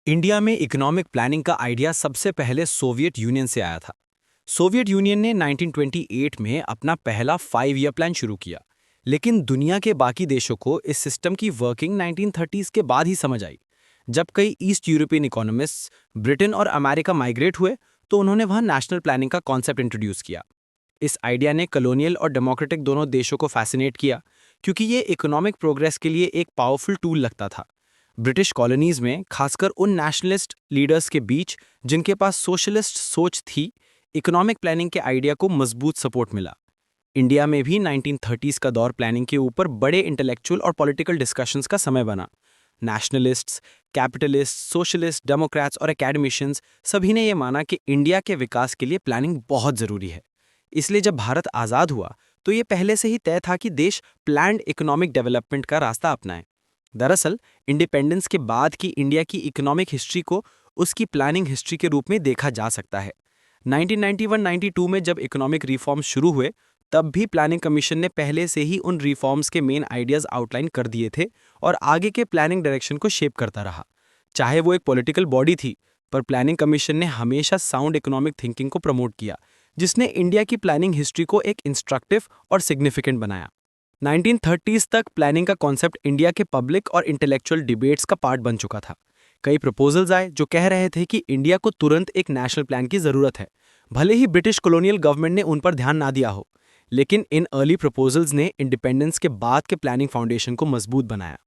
India में economic planning का idea सबसे पहले सोवियत यूनियन से आया था। सोवियत यूनियन ने 1928 में अपना पहला 5 ईयर प्लान शुरू किया, लेकिन दुनिया के बाकी देशों को इस सिस्टम की वर्किंग 1930s के बाद ही समझ आई। जब कई ईस्ट यूरोपियन इकोनॉमिस्ट्स ब्रिटेन और अमेरिका माइग्रेट हुए, तो उन्होंने वहां नेशनल प्लानिंग का कॉन्सेप्ट इंट्रोड्यूस किया। इस आइडिया ने कॉलोनियल और डेमोक्रेटिक दोनों देशों को फैसिनेट किया, क्योंकि ये इकोनॉमिक प्रोग्रेस के लिए एक पावरफुल टूल लगता था। ब्रिटिश कॉलोनीज में खासकर उन नेशनलिस्ट लीडर्स के बीच जिनके पास सोशलिस्ट सोच थी, इकोनॉमिक प्लानिंग के आइडिया को मजबूत सपोर्ट मिला। इंडिया में भी 1930s का दौर प्लानिंग के ऊपर बड़े इंटेलेक्चुअल और पॉलिटिकल डिस्कशंस का समय बना। नेशनलिस्ट्स, कैपिटलिस्ट, सोशलिस्ट, डेमोक्रेट्स और एकेडमिशियंस सभी ने यह माना कि इंडिया के विकास के लिए प्लानिंग बहुत जरूरी है। इसलिए जब भारत आज़ाद हुआ, तो ये पहले से ही तय था कि देश प्लान्ड इकोनॉमिक डेवलपमेंट का रास्ता अपनाए। दरअसल इंडिपेंडेंस के बाद की इंडिया की इकोनॉमिक हिस्ट्री को उसकी प्लानिंग हिस्ट्री के रूप में देखा जा सकता है। 1991-92 में जब इकोनॉमिक रिफॉर्म्स शुरू हुए, तब भी प्लानिंग कमीशन ने पहले से ही उन रिफॉर्म्स के मेन आइडियाज आउटलाइन कर दिए थे और आगे के प्लानिंग डायरेक्शन को शेप करता रहा। चाहे वो एक पॉलिटिकल बॉडी थी, पर प्लानिंग कमीशन ने हमेशा साउंड इकोनॉमिक थिंकिंग को प्रमोट किया, जिसने इंडिया की प्लानिंग हिस्ट्री को एक इंस्ट्रक्टिव और सिग्निफिकेंट बनाया। 1930s तक प्लानिंग का कॉन्सेप्ट इंडिया के पब्लिक और इंटेलेक्चुअल डिबेट्स का पार्ट बन चुका था। कई प्रपोजल्स आए जो कह रहे थे कि इंडिया को तुरंत एक नेशनल प्लान की जरूरत है, भले ही ब्रिटिश कॉलोनियल गवर्नमेंट ने उन पर ध्यान ना दिया हो। लेकिन इन अर्ली प्रपोजल्स ने इंडिपेंडेंस के बाद के प्लानिंग फाउंडेशन को मजबूत बनाया।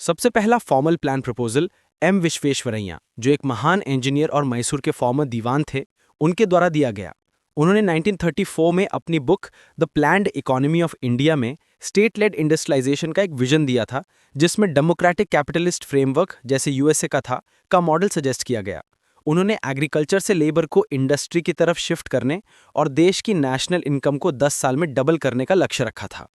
सबसे पहला formal plan proposal M Visvesvaraya, जो एक महान इंजीनियर और मैसूर के फॉर्मर दीवान थे, उनके द्वारा दिया गया। उन्होंने 1934 में अपनी book the planned economy of India में स्टेट लेड इंडस्ट्रियलाइजेशन का एक विजन दिया था, जिसमें डेमोक्रेटिक कैपिटलिस्ट फ्रेमवर्क जैसे यूएसए का मॉडल सजेस्ट किया गया। उन्होंने एग्रीकल्चर से लेबर को इंडस्ट्री की तरफ शिफ्ट करने और देश की नेशनल इनकम को 10 साल में डबल करने का लक्ष्य रखा था।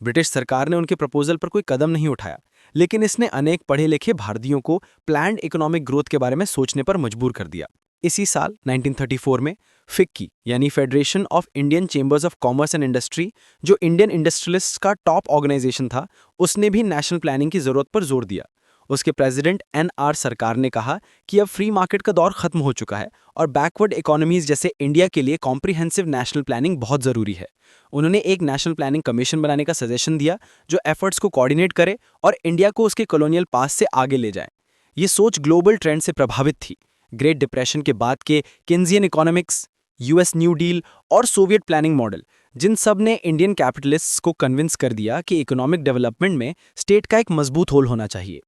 ब्रिटिश सरकार ने उनके प्रपोजल पर कोई कदम नहीं उठाया, लेकिन इसने अनेक पढ़े लिखे भारतीयों को प्लान्ड इकोनॉमिक ग्रोथ के बारे में सोचने पर मजबूर कर दिया। इसी साल 1934 में फिक्की यानी federation of Indian chambers of commerce and industry, जो इंडियन इंडस्ट्रियलिस्ट्स का टॉप ऑर्गेनाइजेशन था, उसने भी नेशनल प्लानिंग की जरूरत पर जोर दिया। उसके प्रेसिडेंट एन.आर. सरकार ने कहा कि अब फ्री मार्केट का दौर खत्म हो चुका है और बैकवर्ड इकोनॉमीज जैसे इंडिया के लिए कॉम्प्रिहेंसिव नेशनल प्लानिंग बहुत जरूरी है। उन्होंने एक नेशनल प्लानिंग कमीशन बनाने का सजेशन दिया, जो एफर्ट्स को कोऑर्डिनेट करे और इंडिया को उसके कॉलोनियल पास्ट से आगे ले जाए। ये सोच ग्लोबल ट्रेंड से प्रभावित थी। ग्रेट डिप्रेशन के बाद के Keynesian economics, US new deal और सोवियत प्लानिंग मॉडल, जिन सब ने इंडियन कैपिटलिस्ट्स को कन्विंस कर दिया कि इकोनॉमिक डेवलपमेंट में स्टेट का एक मजबूत होल होना चाहिए।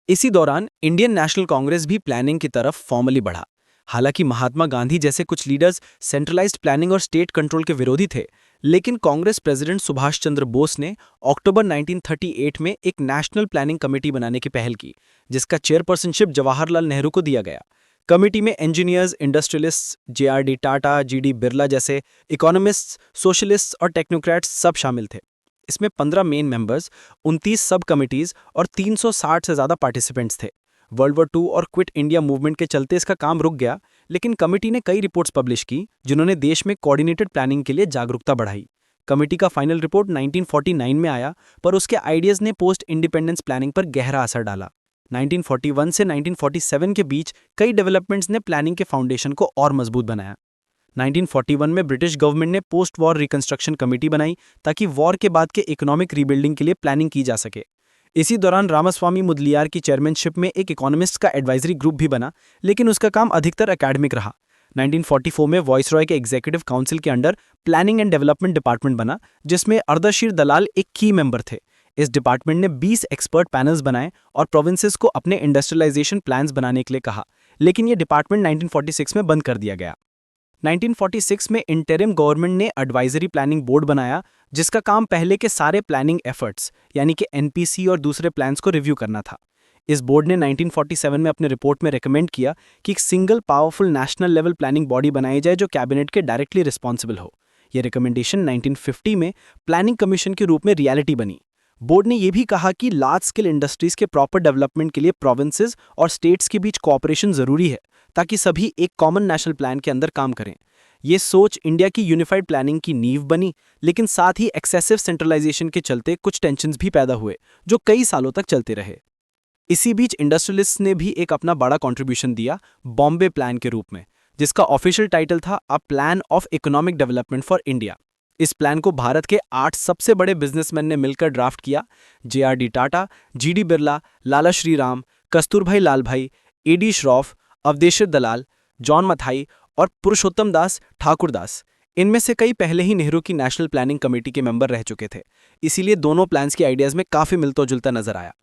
इसी दौरान इंडियन नेशनल कांग्रेस भी प्लानिंग की तरफ फॉर्मली बढ़ा। हालांकि महात्मा गांधी जैसे कुछ लीडर्स सेंट्रलाइज्ड प्लानिंग और स्टेट कंट्रोल के विरोधी थे, लेकिन कांग्रेस प्रेसिडेंट सुभाष चंद्र बोस ने अक्टूबर 1938 में एक नेशनल प्लानिंग कमेटी बनाने की पहल की, जिसका चेयरपर्सनशिप जवाहरलाल नेहरू को दिया गया। कमेटी में engineers, industrialists, JRD Tata, GD Birla जैसे इकोनॉमिस्ट्स, सोशलिस्ट्स और टेक्नोक्रेट्स सब शामिल थे। इसमें 15 मेन मेंबर्स, 29 सब कमिटीज और 360 से ज़्यादा पार्टिसिपेंट्स थे। वर्ल्ड वॉर 2 और क्विट इंडिया मूवमेंट के चलते इसका काम रुक गया, लेकिन कमेटी ने कई रिपोर्ट्स पब्लिश की जिन्होंने देश में कोऑर्डिनेटेड प्लानिंग के लिए जागरूकता बढ़ाई। कमेटी का फाइनल रिपोर्ट 1949 में आया, पर उसके आइडियाज़ ने पोस्ट इंडिपेंडेंस प्लानिंग पर गहरा असर डाला। 1941 से 1947 के बीच कई डेवलपमेंट्स ने प्लानिंग के फाउंडेशन को और मजबूत बनाया। 1941 में ब्रिटिश गवर्नमेंट ने पोस्ट वॉर रिकंस्ट्रक्शन कमेटी बनाई, ताकि वॉर के बाद के इकोनॉमिक रीबिल्डिंग के लिए प्लानिंग की जा सके। इसी दौरान रामास्वामी मुदलियार की चेयरमैनशिप में एक इकोनॉमिस्ट का एडवाइजरी ग्रुप भी बना, लेकिन उसका काम अधिकतर एकेडमिक रहा। 1944 में वॉइसरॉय के एग्जीक्यूटिव काउंसिल के under planning and development department बना, जिसमें अर्दशीर दलाल एक की मेंबर थे। इस डिपार्टमेंट ने 20 एक्सपर्ट पैनल्स बनाए और प्रोविंसेस को अपने इंडस्ट्रियलाइजेशन प्लान्स बनाने के लिए कहा, लेकिन यह डिपार्टमेंट 1946 में बंद कर दिया गया। 1946 में इंटरिम गवर्नमेंट ने एडवाइजरी प्लानिंग बोर्ड बनाया, जिसका काम पहले के सारे प्लानिंग एफर्ट्स यानी कि एनपीसी और दूसरे प्लान्स को रिव्यू करना था। इस बोर्ड ने 1947 में अपने रिपोर्ट में रिकमेंड किया कि एक single powerful national level planning body बनाई जाए जो कैबिनेट के डायरेक्टली रिस्पॉन्सिबल हो। यह रिकमेंडेशन 1950 में प्लानिंग कमीशन के रूप में रियलिटी बनी। बोर्ड ने यह भी कहा कि लार्ज स्केल इंडस्ट्रीज के प्रॉपर डेवलपमेंट के लिए प्रोविंसेस और स्टेट्स के बीच कोऑपरेशन जरूरी है, ताकि सभी एक कॉमन नेशनल प्लान के अंदर काम करें। ये सोच इंडिया की यूनिफाइड प्लानिंग की नींव बनी, लेकिन साथ ही एक्सेसिव सेंट्रलाइजेशन के चलते कुछ टेंशन्स भी पैदा हुए, जो कई सालों तक चलते रहे। इसी बीच इंडस्ट्रियलिस्ट्स ने भी एक अपना बड़ा कंट्रीब्यूशन दिया बॉम्बे प्लान के रूप में, जिसका ऑफिशियल टाइटल था a plan of economic development for India. इस प्लान को भारत के 8 सबसे बड़े बिजनेसमैन ने मिलकर ड्राफ्ट किया। JRD टाटा, GD बिरला, लाला श्रीराम, कस्तूरभाई लालभाई, AD श्रॉफ, अवधेशर दलाल, जॉन मथाई और पुरुषोत्तम दास ठाकुरदास। इनमें से कई पहले ही नेहरू की नेशनल प्लानिंग कमेटी के मेंबर रह चुके थे, इसीलिए दोनों प्लान्स की आइडियाज में काफी मिलता जुलता नजर आया।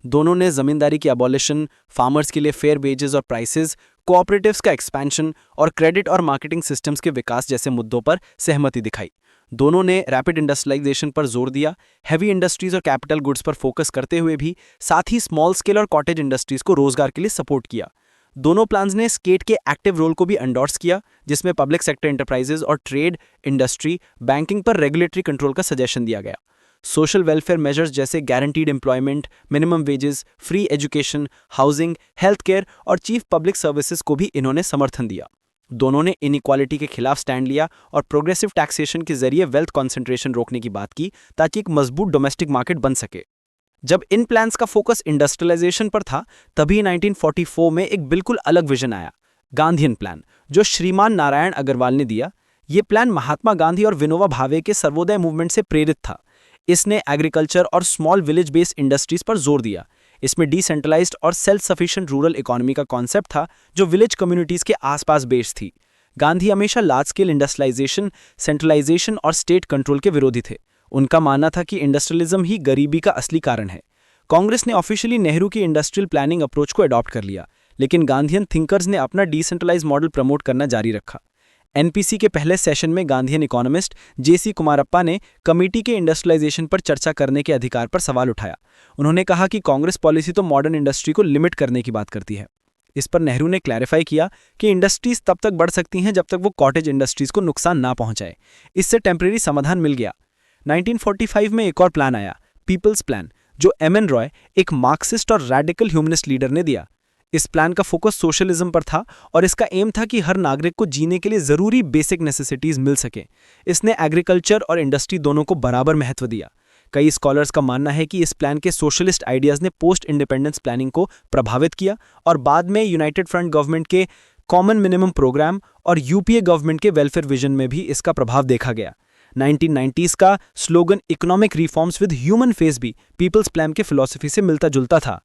दोनों ने जमींदारी की अबॉलिशन, फार्मर्स के लिए फेयर वेजेस और प्राइसेस, कोऑपरेटिव्स का एक्सपेंशन और क्रेडिट और मार्केटिंग सिस्टम्स के विकास जैसे मुद्दों पर सहमति दिखाई। दोनों ने रैपिड इंडस्ट्रियलाइजेशन पर जोर दिया, हैवी इंडस्ट्रीज और कैपिटल गुड्स पर फोकस करते हुए भी साथ ही स्मॉल स्केल और कॉटेज इंडस्ट्रीज को रोजगार के लिए सपोर्ट किया। दोनों प्लान्स ने स्टेट के एक्टिव रोल को भी एंडोर्स किया, जिसमें पब्लिक सेक्टर एंटरप्राइजेज और ट्रेड, इंडस्ट्री, बैंकिंग पर रेगुलेटरी कंट्रोल का सजेशन दिया गया। सोशल वेलफेयर मेजर्स जैसे guaranteed employment, minimum wages, free education, housing, health care और चीफ पब्लिक सर्विसेज को भी इन्होंने समर्थन दिया। दोनों ने इनइक्वालिटी के खिलाफ स्टैंड लिया और प्रोग्रेसिव टैक्सेशन के जरिए वेल्थ कॉन्सेंट्रेशन रोकने की बात की, ताकि एक मजबूत डोमेस्टिक मार्केट बन सके। जब इन प्लान्स का फोकस इंडस्ट्रियलाइजेशन पर था, तभी 1944 में एक बिल्कुल अलग विजन आया, गांधीयन प्लान, जो श्रीमान नारायण अग्रवाल ने दिया। ये प्लान महात्मा गांधी और विनोबा भावे के सर्वोदय मूवमेंट से प्रेरित था। इसने एग्रीकल्चर और स्मॉल विलेज बेस्ड इंडस्ट्रीज पर जोर दिया। इसमें डिसेंट्रलाइज्ड और सेल्फ सफिशिएंट रूरल इकोनॉमी का कॉन्सेप्ट था, जो विलेज कम्युनिटीज के आसपास बेस्ड थी। गांधी हमेशा लार्ज स्केल इंडस्ट्रियलाइजेशन, सेंट्रलाइजेशन और स्टेट कंट्रोल के विरोधी थे। उनका मानना था कि इंडस्ट्रियलिज्म ही गरीबी का असली कारण है। कांग्रेस ने ऑफिशियली नेहरू की इंडस्ट्रियल प्लानिंग अप्रोच को अडॉप्ट कर लिया, लेकिन गांधीयन थिंकर्स ने अपना डिसेंट्रलाइज्ड मॉडल प्रमोट करना जारी रखा। NPC के पहले सेशन में गांधीयन इकोनॉमिस्ट JC कुमारप्पा ने कमेटी के इंडस्ट्रियलाइजेशन पर चर्चा करने के अधिकार पर सवाल उठाया। उन्होंने कहा कि कांग्रेस पॉलिसी तो मॉडर्न इंडस्ट्री को लिमिट करने की बात करती है। इस पर नेहरू ने क्लैरिफाई किया कि इंडस्ट्रीज तब तक बढ़ सकती हैं जब तक वो कॉटेज इंडस्ट्रीज को नुकसान ना पहुंचाए। इससे टेम्परेरी समाधान मिल गया। 1945 में एक और प्लान आया, पीपल्स प्लान, जो MN रॉय, एक मार्क्सिस्ट और रैडिकल ह्यूमनिस्ट लीडर ने दिया। इस प्लान का फोकस सोशलिज्म पर था और इसका एम था कि हर नागरिक को जीने के लिए जरूरी बेसिक नेसेसिटीज मिल सके। इसने एग्रीकल्चर और इंडस्ट्री दोनों को बराबर महत्व दिया। कई स्कॉलर्स का मानना है कि इस प्लान के सोशलिस्ट आइडियाज ने पोस्ट इंडिपेंडेंस प्लानिंग को प्रभावित किया और बाद में यूनाइटेड फ्रंट गवर्नमेंट के कॉमन मिनिमम प्रोग्राम और UPA गवर्नमेंट के वेलफेयर विजन में भी इसका प्रभाव देखा गया। 1990s का slogan economic reforms with human face भी पीपल्स प्लान के फिलॉसफी से मिलता जुलता था।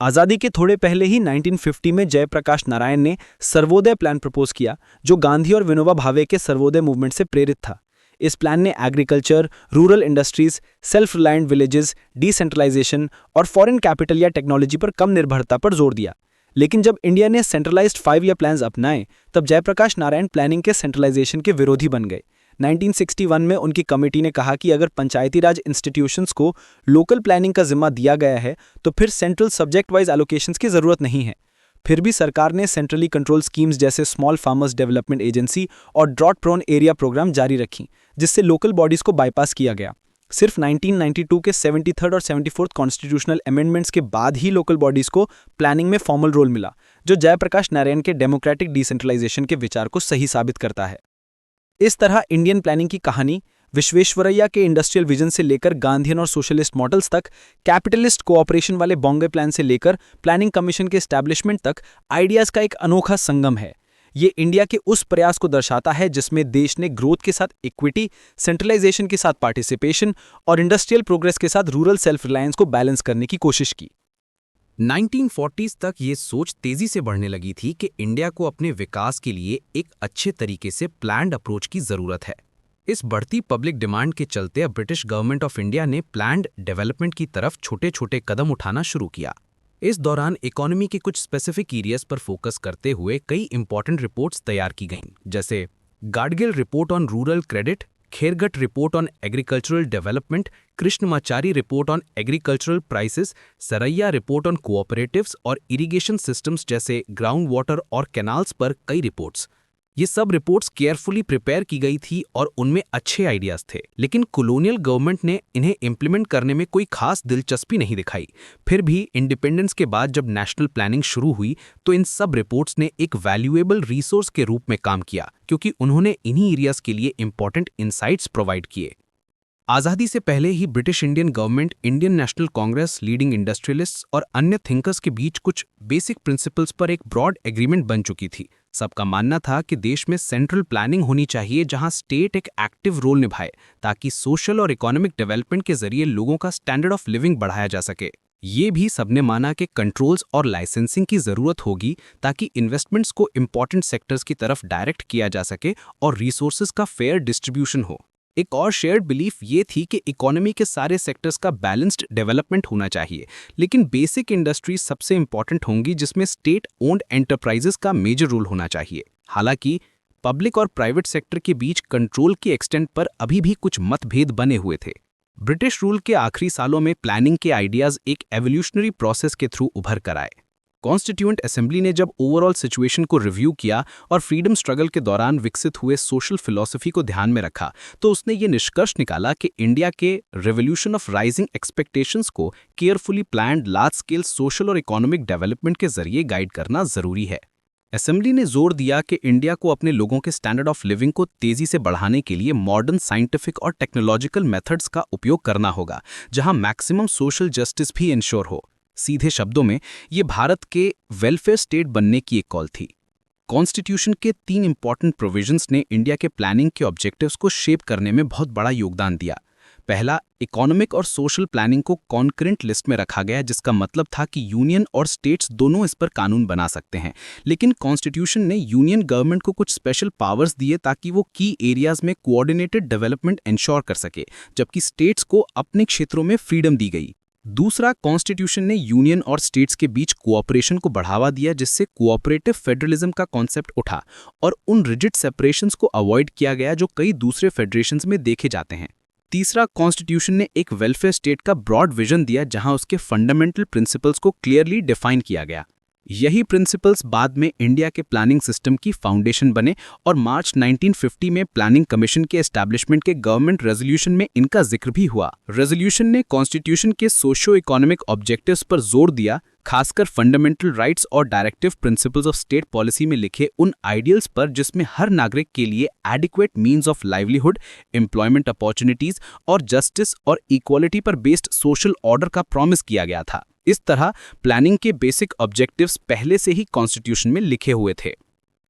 आज़ादी के थोड़े पहले ही 1950 में जयप्रकाश नारायण ने सर्वोदय प्लान प्रपोज किया, जो गांधी और विनोबा भावे के सर्वोदय मूवमेंट से प्रेरित था। इस प्लान ने agriculture, rural industries, self reliant villages, decentralisation और फॉरेन कैपिटल या टेक्नोलॉजी पर कम निर्भरता पर जोर दिया। लेकिन जब इंडिया ने सेंट्रलाइज्ड 5 ईयर प्लान्स अपनाए, तब जयप्रकाश नारायण प्लानिंग के सेंट्रलाइजेशन के विरोधी बन गए। 1961 में उनकी कमेटी ने कहा कि अगर पंचायती राज इंस्टीट्यूशंस को लोकल प्लानिंग का जिम्मा दिया गया है, तो फिर सेंट्रल सब्जेक्ट वाइज एलोकेशंस की जरूरत नहीं है। फिर भी सरकार ने सेंट्रली कंट्रोल स्कीम्स जैसे स्मॉल फार्मर्स डेवलपमेंट एजेंसी और ड्रॉट प्रोन एरिया प्रोग्राम जारी रखी, जिससे लोकल बॉडीज को बाईपास किया गया। सिर्फ 1992 के 73rd और 74th कॉन्स्टिट्यूशनल अमेंडमेंट्स के बाद ही लोकल बॉडीज को प्लानिंग में फॉर्मल रोल मिला, जो जयप्रकाश नारायण के डेमोक्रेटिक डिसेंट्रलाइजेशन के विचार को सही साबित करता है। इस तरह इंडियन प्लानिंग की कहानी विश्वेश्वरैया के इंडस्ट्रियल विजन से लेकर गांधीयन और सोशलिस्ट मॉडल्स तक, कैपिटलिस्ट कोऑपरेशन वाले बॉम्बे प्लान से लेकर प्लानिंग कमीशन के एस्टैब्लिशमेंट तक आइडियाज का एक अनोखा संगम है। ये इंडिया के उस प्रयास को दर्शाता है जिसमें देश ने ग्रोथ के साथ इक्विटी, सेंट्रलाइजेशन के साथ पार्टिसिपेशन और इंडस्ट्रियल प्रोग्रेस के साथ रूरल सेल्फ रिलायंस को बैलेंस करने की कोशिश की। 1940s तक ये सोच तेजी से बढ़ने लगी थी कि इंडिया को अपने विकास के लिए एक अच्छे तरीके से प्लान्ड अप्रोच की जरूरत है। इस बढ़ती पब्लिक डिमांड के चलते अब ब्रिटिश गवर्नमेंट ऑफ इंडिया ने प्लान्ड डेवलपमेंट की तरफ छोटे छोटे कदम उठाना शुरू किया। इस दौरान इकोनॉमी के कुछ स्पेसिफिक एरियाज पर फोकस करते हुए कई इंपॉर्टेंट रिपोर्ट्स तैयार की गईं, जैसे Gadgil report on rural credit, Khergat report on agricultural development, Krishnamachari report on agricultural prices, Saraiya report on cooperatives और इरिगेशन सिस्टम्स जैसे ग्राउंड वाटर और कैनाल्स पर कई रिपोर्ट्स। ये सब रिपोर्ट्स केयरफुली प्रिपेयर की गई थी और उनमें अच्छे आइडियाज थे, लेकिन कॉलोनियल गवर्नमेंट ने इन्हें इम्प्लीमेंट करने में कोई खास दिलचस्पी नहीं दिखाई। फिर भी इंडिपेंडेंस के बाद जब नेशनल प्लानिंग शुरू हुई, तो इन सब रिपोर्ट्स ने एक वैल्यूएबल रिसोर्स के रूप में काम किया, क्योंकि उन्होंने इन्हीं एरियाज के लिए इंपॉर्टेंट इंसाइट्स प्रोवाइड किए। आज़ादी से पहले ही British Indian government, Indian National Congress, leading industrialists और अन्य थिंकर्स के बीच कुछ बेसिक प्रिंसिपल्स पर एक ब्रॉड एग्रीमेंट बन चुकी थी। सबका मानना था कि देश में सेंट्रल प्लानिंग होनी चाहिए जहां स्टेट एक एक्टिव रोल निभाए ताकि सोशल और इकोनॉमिक डेवलपमेंट के जरिए लोगों का स्टैंडर्ड ऑफ लिविंग बढ़ाया जा सके। ये भी सबने माना कि कंट्रोल्स और लाइसेंसिंग की जरूरत होगी ताकि इन्वेस्टमेंट्स को इंपॉर्टेंट सेक्टर्स की तरफ डायरेक्ट किया जा सके और रिसोर्सेज का फेयर डिस्ट्रीब्यूशन हो। एक और शेयर्ड बिलीफ ये थी कि इकोनॉमी के सारे सेक्टर्स का बैलेंस्ड डेवलपमेंट होना चाहिए, लेकिन बेसिक इंडस्ट्रीज सबसे इंपॉर्टेंट होंगी जिसमें स्टेट ओन्ड एंटरप्राइजेस का मेजर रोल होना चाहिए। हालांकि पब्लिक और प्राइवेट सेक्टर के बीच कंट्रोल की एक्सटेंट पर अभी भी कुछ मतभेद बने हुए थे। ब्रिटिश रूल के आखिरी सालों में प्लानिंग के आइडियाज एक एवोल्यूशनरी प्रोसेस के थ्रू उभर कर आए। कॉन्स्टिट्यूएंट असेंबली ने जब ओवरऑल सिचुएशन को रिव्यू किया और फ्रीडम स्ट्रगल के दौरान विकसित हुए सोशल फिलॉसफी को ध्यान में रखा, तो उसने ये निष्कर्ष निकाला कि इंडिया के रेवोल्यूशन ऑफ राइजिंग एक्सपेक्टेशंस को carefully planned large scale social और इकोनॉमिक डेवलपमेंट के जरिए गाइड करना जरूरी है। असेंबली ने जोर दिया कि इंडिया को अपने लोगों के स्टैंडर्ड ऑफ लिविंग को तेजी से बढ़ाने के लिए मॉडर्न साइंटिफिक और टेक्नोलॉजिकल मेथड्स का उपयोग करना होगा, जहां मैक्सिमम सोशल जस्टिस भी इंश्योर हो। सीधे शब्दों में ये भारत के वेलफेयर स्टेट बनने की एक कॉल थी। कॉन्स्टिट्यूशन के 3 इंपॉर्टेंट प्रोविजंस ने इंडिया के प्लानिंग के ऑब्जेक्टिव्स को शेप करने में बहुत बड़ा योगदान दिया। पहला, इकोनॉमिक और सोशल प्लानिंग को कॉन्करेंट लिस्ट में रखा गया, जिसका मतलब था कि यूनियन और स्टेट्स दोनों इस पर कानून बना सकते हैं, लेकिन कॉन्स्टिट्यूशन ने यूनियन गवर्नमेंट को कुछ स्पेशल पावर्स दिए ताकि वो की एरियाज में कोऑर्डिनेटेड डेवलपमेंट इंश्योर कर सके, जबकि स्टेट्स को अपने क्षेत्रों में फ्रीडम दी गई। दूसरा, कॉन्स्टिट्यूशन ने यूनियन और स्टेट्स के बीच कोऑपरेशन को बढ़ावा दिया, जिससे कोऑपरेटिव फेडरलिज्म का कॉन्सेप्ट उठा और उन रिजिड सेपरेशंस को अवॉइड किया गया जो कई दूसरे फेडरेशंस में देखे जाते हैं। तीसरा, कॉन्स्टिट्यूशन ने एक वेलफेयर स्टेट का ब्रॉड विजन दिया जहां उसके फंडामेंटल प्रिंसिपल्स को क्लियरली डिफाइन किया गया। यही प्रिंसिपल्स बाद में इंडिया के प्लानिंग सिस्टम की फाउंडेशन बने और मार्च 1950 में प्लानिंग कमीशन के एस्टैब्लिशमेंट के गवर्नमेंट रेजोल्यूशन में इनका जिक्र भी हुआ। रेजोल्यूशन ने कॉन्स्टिट्यूशन के सोशियो इकोनॉमिक ऑब्जेक्टिव्स पर जोर दिया, खासकर फंडामेंटल राइट्स और directive principles of state policy में लिखे उन आइडियल्स पर जिसमें हर नागरिक के लिए adequate means of livelihood, employment opportunities और जस्टिस और इक्वालिटी पर बेस्ड सोशल ऑर्डर का प्रॉमिस किया गया था। इस तरह प्लानिंग के बेसिक ऑब्जेक्टिव्स पहले से ही कॉन्स्टिट्यूशन में लिखे हुए थे।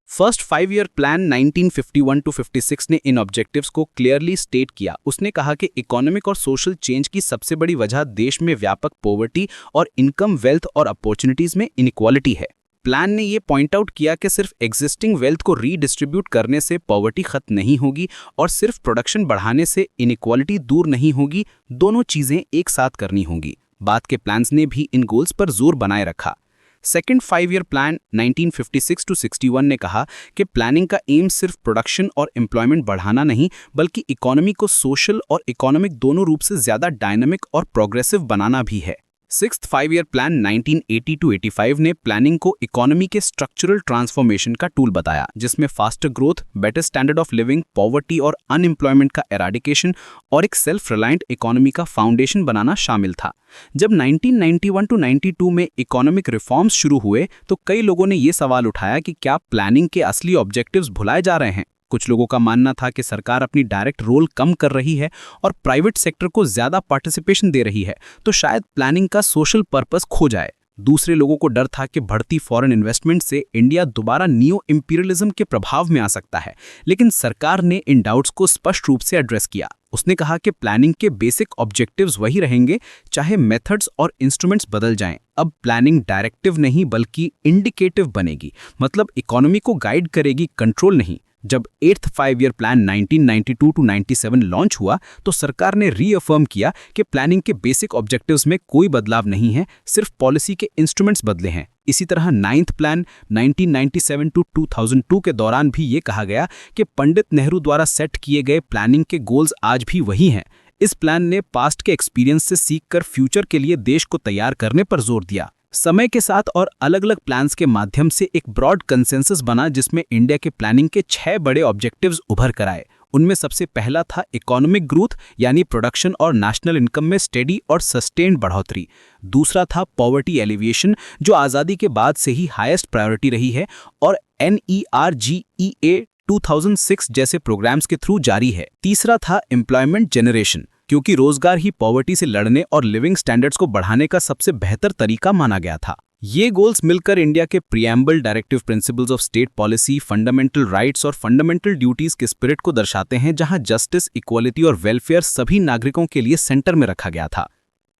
फर्स्ट 5-ईयर प्लान 1951-56 ने इन ऑब्जेक्टिव्स को क्लियरली स्टेट किया। उसने कहा कि इकोनॉमिक और सोशल चेंज की सबसे बड़ी वजह देश में व्यापक पॉवर्टी और इनकम, वेल्थ और अपॉर्चुनिटीज में इनइक्वालिटी है। प्लान ने ये पॉइंट आउट किया कि सिर्फ एग्जिस्टिंग वेल्थ को रीडिस्ट्रीब्यूट करने से पॉवर्टी खत्म नहीं होगी और सिर्फ प्रोडक्शन बढ़ाने से इनइक्वालिटी दूर नहीं होगी, दोनों चीजें एक साथ करनी होंगी। बाद के प्लान्स ने भी इन गोल्स पर जोर बनाए रखा। सेकेंड 5-ईयर प्लान 1956-61 ने कहा कि प्लानिंग का एम सिर्फ प्रोडक्शन और एम्प्लॉयमेंट बढ़ाना नहीं, बल्कि इकोनॉमी को सोशल और इकोनॉमिक दोनों रूप से ज्यादा डायनामिक और प्रोग्रेसिव बनाना भी है। सिक्स्थ 5-ईयर प्लान 1980-85 ने प्लानिंग को इकोनॉमी के स्ट्रक्चरल ट्रांसफॉर्मेशन का टूल बताया, जिसमें faster growth, better standard of living, poverty और अनएम्प्लॉयमेंट का एराडिकेशन और एक सेल्फ रिलायंट इकोनॉमी का फाउंडेशन बनाना शामिल था। जब 1991-92 में इकोनॉमिक रिफॉर्म्स शुरू हुए तो कई लोगों ने ये सवाल उठाया कि क्या प्लानिंग के असली ऑब्जेक्टिव्स भुलाए जा रहे हैं। कुछ लोगों का मानना था कि सरकार अपनी डायरेक्ट रोल कम कर रही है और प्राइवेट सेक्टर को ज्यादा पार्टिसिपेशन दे रही है, तो शायद प्लानिंग का सोशल पर्पस खो जाए। दूसरे लोगों को डर था कि बढ़ती फॉरेन इन्वेस्टमेंट से इंडिया दोबारा नियो इंपीरियलिज्म के प्रभाव में आ सकता है, लेकिन सरकार ने इन डाउट्स को स्पष्ट रूप से एड्रेस किया। उसने कहा कि प्लानिंग के बेसिक ऑब्जेक्टिव्स वही रहेंगे, चाहे मेथड्स और इंस्ट्रूमेंट्स बदल जाएं। अब प्लानिंग डायरेक्टिव नहीं बल्कि इंडिकेटिव बनेगी, मतलब इकोनॉमी को गाइड करेगी, कंट्रोल नहीं। जब 8th 5-ईयर प्लान 1992-97 लॉन्च हुआ तो सरकार ने रीअफर्म किया कि प्लानिंग के बेसिक ऑब्जेक्टिव्स में कोई बदलाव नहीं है, सिर्फ पॉलिसी के इंस्ट्रूमेंट्स बदले हैं। इसी तरह 9th प्लान 1997-2002 के दौरान भी ये कहा गया कि पंडित नेहरू द्वारा सेट किए गए प्लानिंग के गोल्स आज भी वही हैं। इस प्लान ने पास्ट के एक्सपीरियंस से सीखकर फ्यूचर के लिए देश को तैयार करने पर जोर दिया। समय के साथ और अलग अलग प्लान्स के माध्यम से एक ब्रॉड कंसेंसस बना, जिसमें इंडिया के प्लानिंग के 6 बड़े ऑब्जेक्टिव्स उभर कर आए। उनमें सबसे पहला था इकोनॉमिक ग्रोथ, यानी प्रोडक्शन और नेशनल इनकम में स्टेडी और सस्टेन्ड बढ़ोतरी। दूसरा था पॉवर्टी एलिविएशन, जो आज़ादी के बाद से ही हाईएस्ट प्रायोरिटी रही है और NERGEA 2006 जैसे प्रोग्राम्स के थ्रू जारी है। तीसरा था एम्प्लॉयमेंट जनरेशन, क्योंकि रोजगार ही पॉवर्टी से लड़ने और लिविंग स्टैंडर्ड्स को बढ़ाने का सबसे बेहतर तरीका माना गया था। ये गोल्स मिलकर इंडिया के preamble directive principles of state policy, fundamental rights और फंडामेंटल ड्यूटीज के स्पिरिट को दर्शाते हैं, जहां जस्टिस, इक्वालिटी और वेलफेयर सभी नागरिकों के लिए सेंटर में रखा गया था।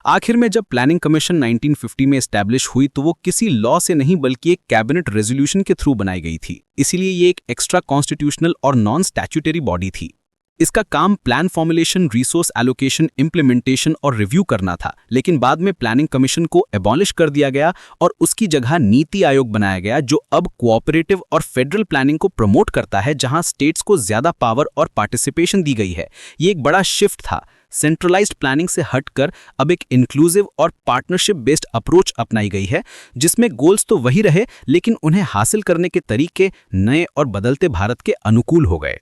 आखिर में जब प्लानिंग कमीशन 1950 में एस्टैब्लिश हुई तो वो किसी लॉ से नहीं बल्कि एक कैबिनेट रेजोल्यूशन के थ्रू बनाई गई थी। इसीलिए ये एक एक्स्ट्रा कॉन्स्टिट्यूशनल और नॉन स्टैट्यूटरी बॉडी थी। इसका काम plan formulation, resource allocation, implementation और रिव्यू करना था, लेकिन बाद में प्लानिंग कमीशन को एबॉलिश कर दिया गया और उसकी जगह नीति आयोग बनाया गया, जो अब कोऑपरेटिव और फेडरल प्लानिंग को प्रमोट करता है, जहां स्टेट्स को ज्यादा पावर और पार्टिसिपेशन दी गई है। ये एक बड़ा शिफ्ट था। सेंट्रलाइज्ड प्लानिंग से हटकर अब एक इंक्लूसिव और पार्टनरशिप बेस्ड अप्रोच अपनाई गई है, जिसमें गोल्स तो वही रहे लेकिन उन्हें हासिल करने के तरीके नए और बदलते भारत के अनुकूल हो गए।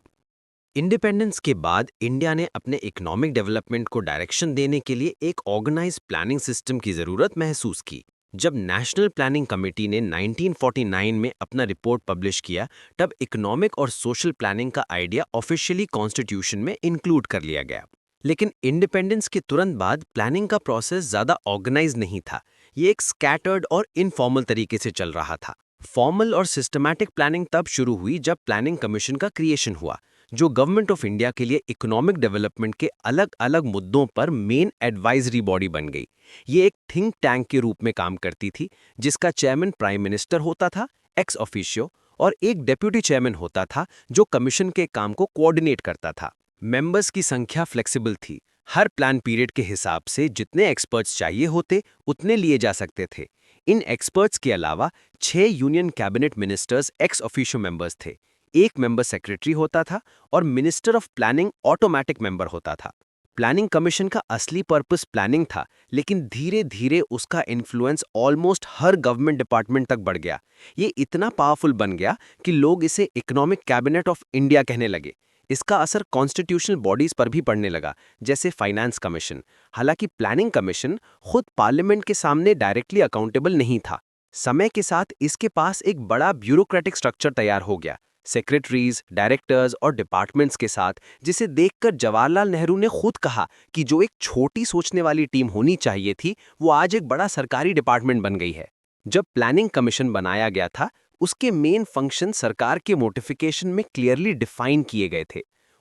इंडिपेंडेंस के बाद इंडिया ने अपने इकोनॉमिक डेवलपमेंट को डायरेक्शन देने के लिए एक ऑर्गेनाइज्ड प्लानिंग सिस्टम की जरूरत महसूस की। जब नेशनल प्लानिंग कमेटी ने 1949 में अपना रिपोर्ट पब्लिश किया, तब इकोनॉमिक और सोशल प्लानिंग का आइडिया ऑफिशियली कॉन्स्टिट्यूशन में इंक्लूड कर लिया गया। लेकिन इंडिपेंडेंस के तुरंत बाद प्लानिंग का प्रोसेस ज़्यादा ऑर्गेनाइज नहीं था। ये एक स्कैटर्ड और इनफॉर्मल तरीके से चल रहा था। फॉर्मल और सिस्टमैटिक प्लानिंग तब शुरू हुई जब प्लानिंग कमीशन का क्रिएशन हुआ, जो गवर्नमेंट ऑफ इंडिया के लिए इकोनॉमिक डेवलपमेंट के अलग अलग मुद्दों पर मेन एडवाइजरी बॉडी बन गई। ये एक थिंक टैंक के रूप में काम करती थी, जिसका चेयरमैन प्राइम मिनिस्टर होता था एक्स ऑफिशियो, और एक डेप्यूटी चेयरमैन होता था जो कमीशन के काम को कोऑर्डिनेट करता था। मेंबर्स की संख्या फ्लेक्सिबल थी। हर प्लान पीरियड के हिसाब से जितने एक्सपर्ट्स चाहिए होते उतने लिए जा सकते थे। इन एक्सपर्ट्स के अलावा 6 union cabinet ministers ex officio members थे, एक मेंबर सेक्रेटरी होता था और minister of planning automatic member होता था। प्लानिंग कमीशन का असली पर्पस प्लानिंग था, लेकिन धीरे धीरे उसका इन्फ्लुएंस ऑलमोस्ट हर गवर्नमेंट डिपार्टमेंट तक बढ़ गया। ये इतना पावरफुल बन गया कि लोग इसे इकोनॉमिक कैबिनेट ऑफ इंडिया कहने लगे। इसका असर कॉन्स्टिट्यूशनल बॉडीज पर भी पड़ने लगा, जैसे फाइनेंस कमीशन। हालांकि प्लानिंग कमीशन खुद पार्लियामेंट के सामने डायरेक्टली अकाउंटेबल नहीं था। समय के साथ इसके पास एक बड़ा ब्यूरोक्रेटिक स्ट्रक्चर तैयार हो गया, सेक्रेटरीज, डायरेक्टर्स और डिपार्टमेंट्स के साथ, जिसे देखकर जवाहरलाल नेहरू ने खुद कहा कि जो एक छोटी सोचने वाली टीम होनी चाहिए थी, वो आज एक बड़ा सरकारी डिपार्टमेंट बन गई है। जब प्लानिंग कमीशन बनाया गया था, उसके मेन फंक्शन सरकार के नोटिफिकेशन में क्लियरली डिफाइन किए गए थे।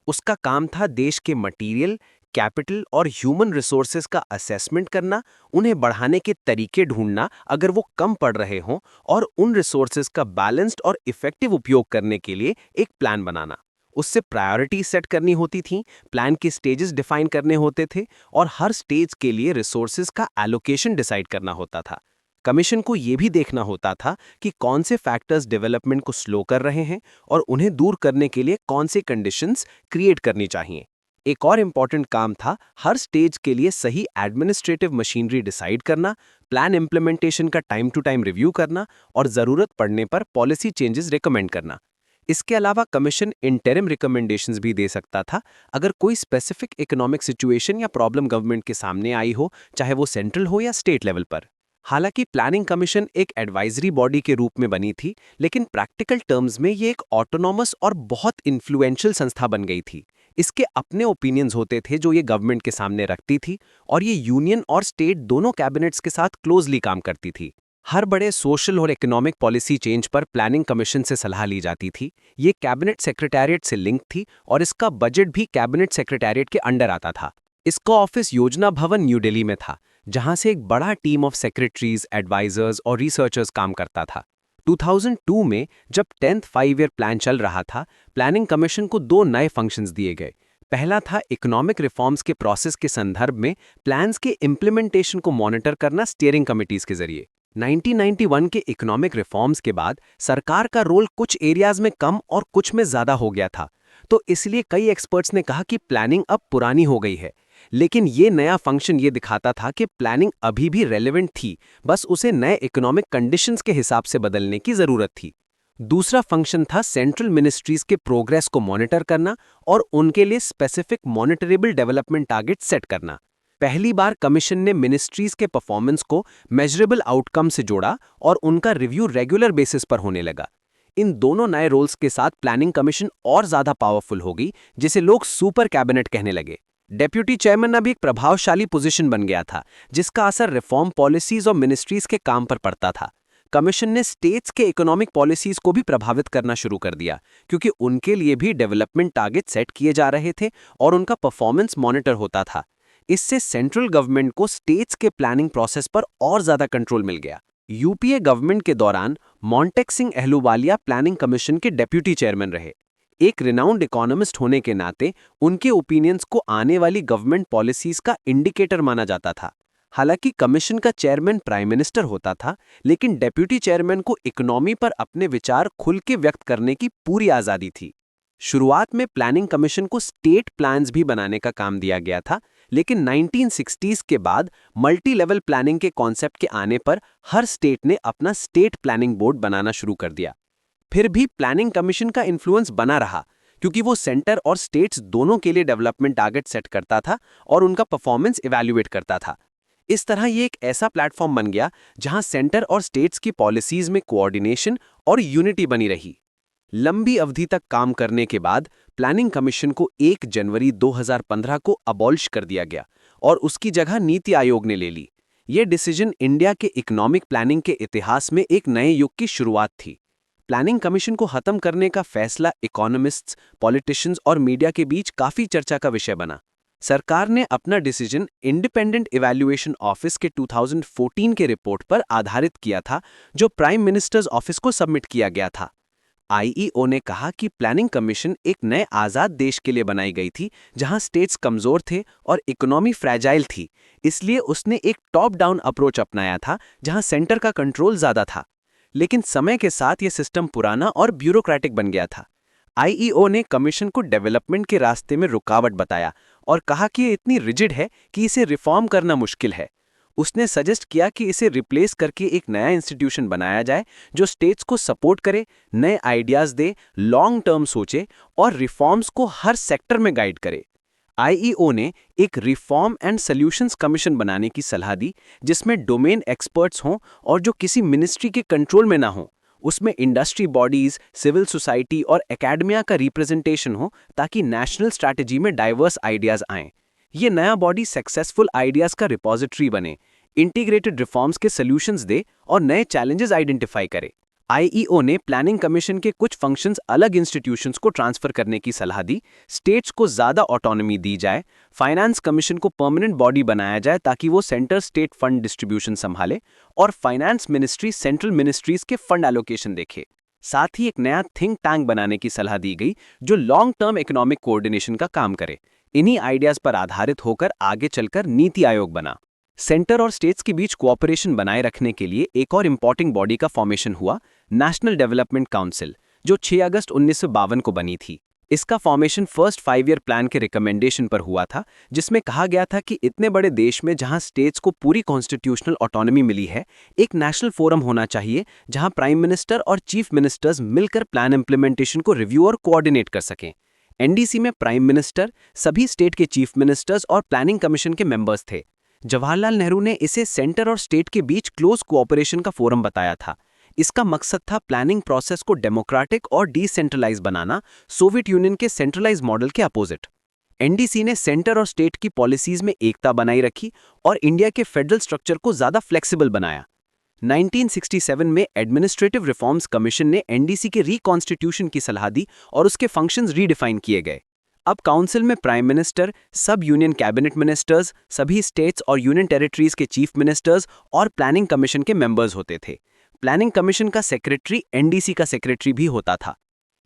उसका काम था देश के मटेरियल, कैपिटल और ह्यूमन रिसोर्सेज का असेसमेंट करना, उन्हें बढ़ाने के तरीके ढूंढना अगर वो कम पड़ रहे हों, और उन रिसोर्सेज का बैलेंस्ड और इफेक्टिव उपयोग करने के लिए एक प्लान बनाना। उससे प्रायोरिटी सेट करनी होती थी, प्लान के स्टेजेस डिफाइन करने होते थे और हर स्टेज के लिए रिसोर्सेज का एलोकेशन डिसाइड करना होता था। कमीशन को ये भी देखना होता था कि कौन से फैक्टर्स डेवलपमेंट को स्लो कर रहे हैं और उन्हें दूर करने के लिए कौन से कंडीशंस क्रिएट करनी चाहिए। एक और इम्पॉर्टेंट काम था हर स्टेज के लिए सही एडमिनिस्ट्रेटिव मशीनरी डिसाइड करना, प्लान इम्प्लीमेंटेशन का टाइम टू टाइम रिव्यू करना और ज़रूरत पड़ने पर पॉलिसी चेंजेस रिकमेंड करना। इसके अलावा कमीशन इंटरिम रिकमेंडेशंस भी दे सकता था अगर कोई स्पेसिफिक इकोनॉमिक सिचुएशन या प्रॉब्लम गवर्नमेंट के सामने आई हो, चाहे वो सेंट्रल हो या स्टेट लेवल पर। हालांकि प्लानिंग कमीशन एक एडवाइजरी बॉडी के रूप में बनी थी, लेकिन प्रैक्टिकल टर्म्स में ये एक ऑटोनॉमस और बहुत इन्फ्लुएंशियल संस्था बन गई थी। इसके अपने ओपिनियंस होते थे जो ये गवर्नमेंट के सामने रखती थी, और ये यूनियन और स्टेट दोनों कैबिनेट्स के साथ क्लोजली काम करती थी। हर बड़े सोशल और इकोनॉमिक पॉलिसी चेंज पर प्लानिंग कमीशन से सलाह ली जाती थी। ये कैबिनेट सेक्रेटेरिएट से लिंक थी और इसका बजट भी कैबिनेट सेक्रेटेरिएट के अंडर आता था। इसका ऑफिस योजना भवन न्यू दिल्ली में था, जहां से एक बड़ा टीम ऑफ सेक्रेटरीज, एडवाइजर्स और रिसर्चर्स काम करता था। 2002 में जब 10th 5-year प्लान चल रहा था, प्लानिंग कमीशन को 2 नए फंक्शंस दिए गए। पहला था इकोनॉमिक रिफॉर्म्स के प्रोसेस के संदर्भ में प्लान्स के इम्प्लीमेंटेशन को मॉनिटर करना स्टीयरिंग कमिटीज के जरिए। 1991 के इकोनॉमिक रिफॉर्म्स के बाद सरकार का रोल कुछ एरियाज में कम और कुछ में ज्यादा हो गया था, तो इसलिए कई एक्सपर्ट्स ने कहा कि प्लानिंग अब पुरानी हो गई है। लेकिन ये नया फंक्शन ये दिखाता था कि प्लानिंग अभी भी रेलेवेंट थी, बस उसे नए इकोनॉमिक कंडीशंस के हिसाब से बदलने की जरूरत थी। दूसरा फंक्शन था सेंट्रल मिनिस्ट्रीज के प्रोग्रेस को मॉनिटर करना और उनके लिए specific monitorable development target set करना। पहली बार कमीशन ने मिनिस्ट्रीज के परफॉर्मेंस को मेजरेबल आउटकम से जोड़ा और उनका रिव्यू रेगुलर बेसिस पर होने लगा। इन दोनों नए रोल्स के साथ प्लानिंग कमीशन और ज्यादा पावरफुल हो गई, जिसे लोग सुपर कैबिनेट कहने लगे। डेप्यूटी चेयरमैन अब एक प्रभावशाली पोजीशन बन गया था, जिसका असर रिफॉर्म पॉलिसीज और मिनिस्ट्रीज के काम पर पड़ता था। कमीशन ने स्टेट्स के इकोनॉमिक पॉलिसीज को भी प्रभावित करना शुरू कर दिया, क्योंकि उनके लिए भी डेवलपमेंट टारगेट सेट किए जा रहे थे और उनका परफॉर्मेंस मॉनिटर होता था। इससे सेंट्रल गवर्नमेंट को स्टेट्स के प्लानिंग प्रोसेस पर और ज्यादा कंट्रोल मिल गया। यूपीए गवर्नमेंट के दौरान मॉन्टेक सिंह अहलूवालिया प्लानिंग कमीशन के डेप्यूटी चेयरमैन रहे। एक रिनाउंड इकोनॉमिस्ट होने के नाते उनके ओपिनियंस को आने वाली गवर्नमेंट पॉलिसीज का इंडिकेटर माना जाता था। हालांकि कमीशन का चेयरमैन प्राइम मिनिस्टर होता था, लेकिन डेप्यूटी चेयरमैन को इकोनॉमी पर अपने विचार खुल के व्यक्त करने की पूरी आज़ादी थी। शुरुआत में प्लानिंग कमीशन को स्टेट प्लान्स भी बनाने का काम दिया गया था, लेकिन 1960s के बाद मल्टी लेवल प्लानिंग के कॉन्सेप्ट के आने पर हर स्टेट ने अपना स्टेट प्लानिंग बोर्ड बनाना शुरू कर दिया। फिर भी प्लानिंग कमीशन का इन्फ्लुएंस बना रहा, क्योंकि वो सेंटर और स्टेट्स दोनों के लिए डेवलपमेंट टारगेट सेट करता था और उनका परफॉर्मेंस इवैल्यूएट करता था। इस तरह ये एक ऐसा प्लेटफॉर्म बन गया जहां सेंटर और स्टेट्स की पॉलिसीज में कोऑर्डिनेशन और यूनिटी बनी रही। लंबी अवधि तक काम करने के बाद प्लानिंग कमीशन को 1 जनवरी 2015 को अबॉलिश कर दिया गया और उसकी जगह नीति आयोग ने ले ली। ये डिसीजन इंडिया के इकोनॉमिक प्लानिंग के इतिहास में एक नए युग की शुरुआत थी। प्लानिंग कमीशन को खत्म करने का फैसला इकोनॉमिस्ट्स, पॉलिटिशियंस और मीडिया के बीच काफी चर्चा का विषय बना। सरकार ने अपना डिसीजन इंडिपेंडेंट इवैल्यूएशन ऑफिस के 2014 के रिपोर्ट पर आधारित किया था, जो प्राइम मिनिस्टर्स ऑफिस को सबमिट किया गया था। आईईओ ने कहा कि प्लानिंग कमीशन एक नए आज़ाद देश के लिए बनाई गई थी, जहां स्टेट्स कमज़ोर थे और इकोनॉमी फ्रैजाइल थी। इसलिए उसने एक टॉप डाउन अप्रोच अपनाया था, जहां सेंटर का कंट्रोल ज़्यादा था। लेकिन समय के साथ यह सिस्टम पुराना और ब्यूरोक्रेटिक बन गया था। आईईओ ने कमीशन को डेवलपमेंट के रास्ते में रुकावट बताया और कहा कि ये इतनी रिजिड है कि इसे रिफॉर्म करना मुश्किल है। उसने सजेस्ट किया कि इसे रिप्लेस करके एक नया इंस्टीट्यूशन बनाया जाए जो स्टेट्स को सपोर्ट करे, नए आइडियाज़ दे, लॉन्ग टर्म सोचे और रिफॉर्म्स को हर सेक्टर में गाइड करे। आईईओ ने एक रिफॉर्म एंड सॉल्यूशंस कमीशन बनाने की सलाह दी, जिसमें डोमेन एक्सपर्ट्स हों और जो किसी मिनिस्ट्री के कंट्रोल में ना हों। उसमें इंडस्ट्री बॉडीज, सिविल सोसाइटी और एकेडमिया का रिप्रेजेंटेशन हो, ताकि नेशनल स्ट्रैटेजी में डाइवर्स आइडियाज़ आएं। ये नया बॉडी सक्सेसफुल आइडियाज़ का रिपोजिटरी बने, इंटीग्रेटेड रिफॉर्म्स के सॉल्यूशंस दे और नए चैलेंजेस आइडेंटिफाई करे। आईईओ ने प्लानिंग कमीशन के कुछ फंक्शंस अलग इंस्टीट्यूशंस को ट्रांसफर करने की सलाह दी, स्टेट्स को ज़्यादा ऑटोनॉमी दी जाए, फाइनेंस कमीशन को परमानेंट बॉडी बनाया जाए ताकि वो सेंटर स्टेट फंड डिस्ट्रीब्यूशन संभाले और फाइनेंस मिनिस्ट्री सेंट्रल मिनिस्ट्रीज के फंड एलोकेशन देखे। साथ ही एक नया थिंक टैंक बनाने की सलाह दी गई जो लॉन्ग टर्म इकोनॉमिक कोऑर्डिनेशन का काम करे। इन्हीं आइडियाज़ पर आधारित होकर आगे चलकर नीति आयोग बना। सेंटर और स्टेट्स के बीच कोऑपरेशन बनाए रखने के लिए एक और इम्पॉर्टेंट बॉडी का फॉर्मेशन हुआ, नेशनल डेवलपमेंट काउंसिल, जो 6 अगस्त 1952 को बनी थी। इसका फॉर्मेशन फर्स्ट 5 ईयर प्लान के रिकमेंडेशन पर हुआ था, जिसमें कहा गया था कि इतने बड़े देश में जहां स्टेट्स को पूरी कॉन्स्टिट्यूशनल ऑटोनॉमी मिली है, एक नेशनल फोरम होना चाहिए जहां प्राइम मिनिस्टर और चीफ मिनिस्टर्स मिलकर प्लान इंप्लीमेंटेशन को रिव्यू और कोऑर्डिनेट कर सकें। एनडीसी में प्राइम मिनिस्टर, सभी स्टेट के चीफ मिनिस्टर्स और प्लानिंग कमीशन के मेंबर्स थे। जवाहरलाल नेहरू ने इसे सेंटर और स्टेट के बीच क्लोज कोऑपरेशन का फोरम बताया था। इसका मकसद था प्लानिंग प्रोसेस को डेमोक्रेटिक और डिसेंट्रलाइज बनाना, सोवियत यूनियन के सेंट्रलाइज मॉडल के अपोजिट। एनडीसी ने सेंटर और स्टेट की पॉलिसीज में एकता बनाई रखी और इंडिया के फेडरल स्ट्रक्चर को ज्यादा फ्लेक्सिबल बनाया। 1967 में एडमिनिस्ट्रेटिव रिफॉर्म्स कमीशन ने एनडीसी के रिकॉन्स्टिट्यूशन की सलाह दी और उसके फंक्शंस रीडिफाइन किए गए। अब काउंसिल में प्राइम मिनिस्टर, सब यूनियन कैबिनेट मिनिस्टर्स, सभी स्टेट्स और यूनियन टेरिटरीज के चीफ मिनिस्टर्स और प्लानिंग कमीशन के मेंबर्स होते थे। प्लानिंग कमीशन का सेक्रेटरी एनडीसी का सेक्रेटरी भी होता था।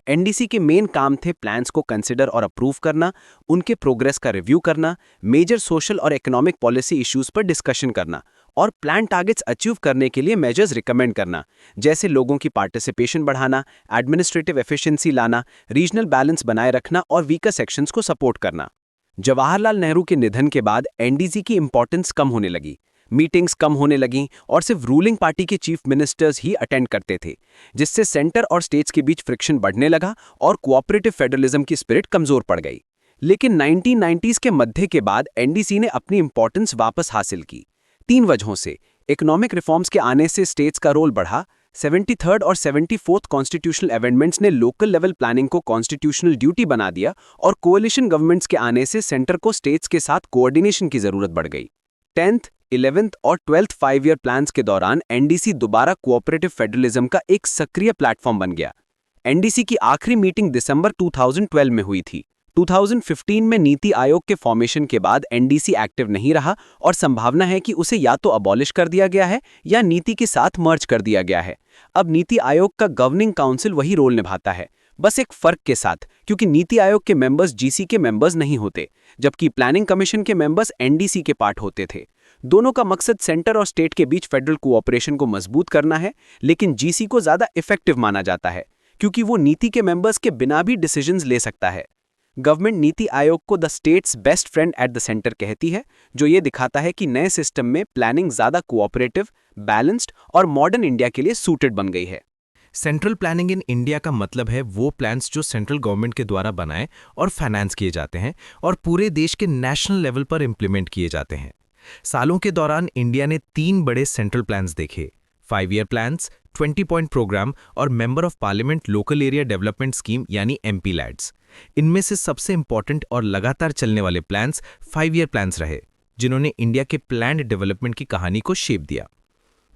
एनडीसी के मेन काम थे प्लान्स को कंसिडर और अप्रूव करना, उनके प्रोग्रेस का रिव्यू करना, मेजर सोशल और इकोनॉमिक पॉलिसी इश्यूज पर डिस्कशन करना और प्लान टारगेट्स अचीव करने के लिए मेजर्स रिकमेंड करना, जैसे लोगों की पार्टिसिपेशन बढ़ाना, एडमिनिस्ट्रेटिव एफिशिएंसी लाना, रीजनल बैलेंस बनाए रखना और वीकर सेक्शंस को सपोर्ट करना। जवाहरलाल नेहरू के निधन के बाद एनडीसी की इंपॉर्टेंस कम होने लगी, मीटिंग्स कम होने लगीं और सिर्फ रूलिंग पार्टी के चीफ मिनिस्टर्स ही अटेंड करते थे, जिससे सेंटर और स्टेट्स के बीच फ्रिक्शन बढ़ने लगा और कोऑपरेटिव फेडरलिज्म की स्पिरिट कमजोर पड़ गई। लेकिन 1990s के मध्य के बाद एनडीसी ने अपनी इंपॉर्टेंस वापस हासिल की। 3 वजहों से। इकोनॉमिक रिफॉर्म्स के आने से स्टेट्स का रोल बढ़ा, 73rd और 74th कॉन्स्टिट्यूशनल अमेंडमेंट्स ने लोकल लेवल प्लानिंग को कॉन्स्टिट्यूशनल ड्यूटी बना दिया और कोalition गवर्नमेंट्स के आने से सेंटर को स्टेट्स के साथ कोऑर्डिनेशन की जरूरत बढ़ गई। 10th, 11th और 12th 5-year प्लान्स के दौरान एनडीसी दोबारा कोऑपरेटिव फेडरलिज्म का एक सक्रिय प्लेटफॉर्म बन गया। एनडीसी की आखिरी मीटिंग दिसंबर 2012 में हुई थी। 2015 में नीति आयोग के फॉर्मेशन के बाद एनडीसी एक्टिव नहीं रहा और संभावना है कि उसे या तो अबॉलिश कर दिया गया है या नीति के साथ मर्ज कर दिया गया है। अब नीति आयोग का गवर्निंग काउंसिल वही रोल निभाता है, बस एक फर्क के साथ, क्योंकि नीति आयोग के मेंबर्स जीसी के मेंबर्स नहीं होते, जबकि प्लानिंग कमीशन के मेंबर्स एनडीसी के पार्ट होते थे। दोनों का मकसद सेंटर और स्टेट के बीच फेडरल कोऑपरेशन को मजबूत करना है, लेकिन जीसी को ज्यादा इफेक्टिव माना जाता है क्योंकि वो नीति के मेंबर्स के बिना भी डिसीजंस ले सकता है। गवर्नमेंट नीति आयोग को the states best friend at the centre कहती है, जो ये दिखाता है कि नए सिस्टम में प्लानिंग ज्यादा कोऑपरेटिव, बैलेंस्ड और मॉडर्न इंडिया के लिए सूटेड बन गई है। सेंट्रल प्लानिंग इन इंडिया का मतलब है वो प्लान्स जो सेंट्रल गवर्नमेंट के द्वारा बनाए और फाइनेंस किए जाते हैं और पूरे देश के नेशनल लेवल पर इंप्लीमेंट किए जाते हैं। सालों के दौरान इंडिया ने 3 बड़े सेंट्रल प्लान्स देखे: 5-year प्लान्स, 20 पॉइंट प्रोग्राम और member of parliament local area development scheme यानी MP-LADS। इनमें से सबसे इंपॉर्टेंट और लगातार चलने वाले प्लान्स 5-year प्लान्स रहे, जिन्होंने इंडिया के प्लान्ड डेवलपमेंट की कहानी को शेप दिया।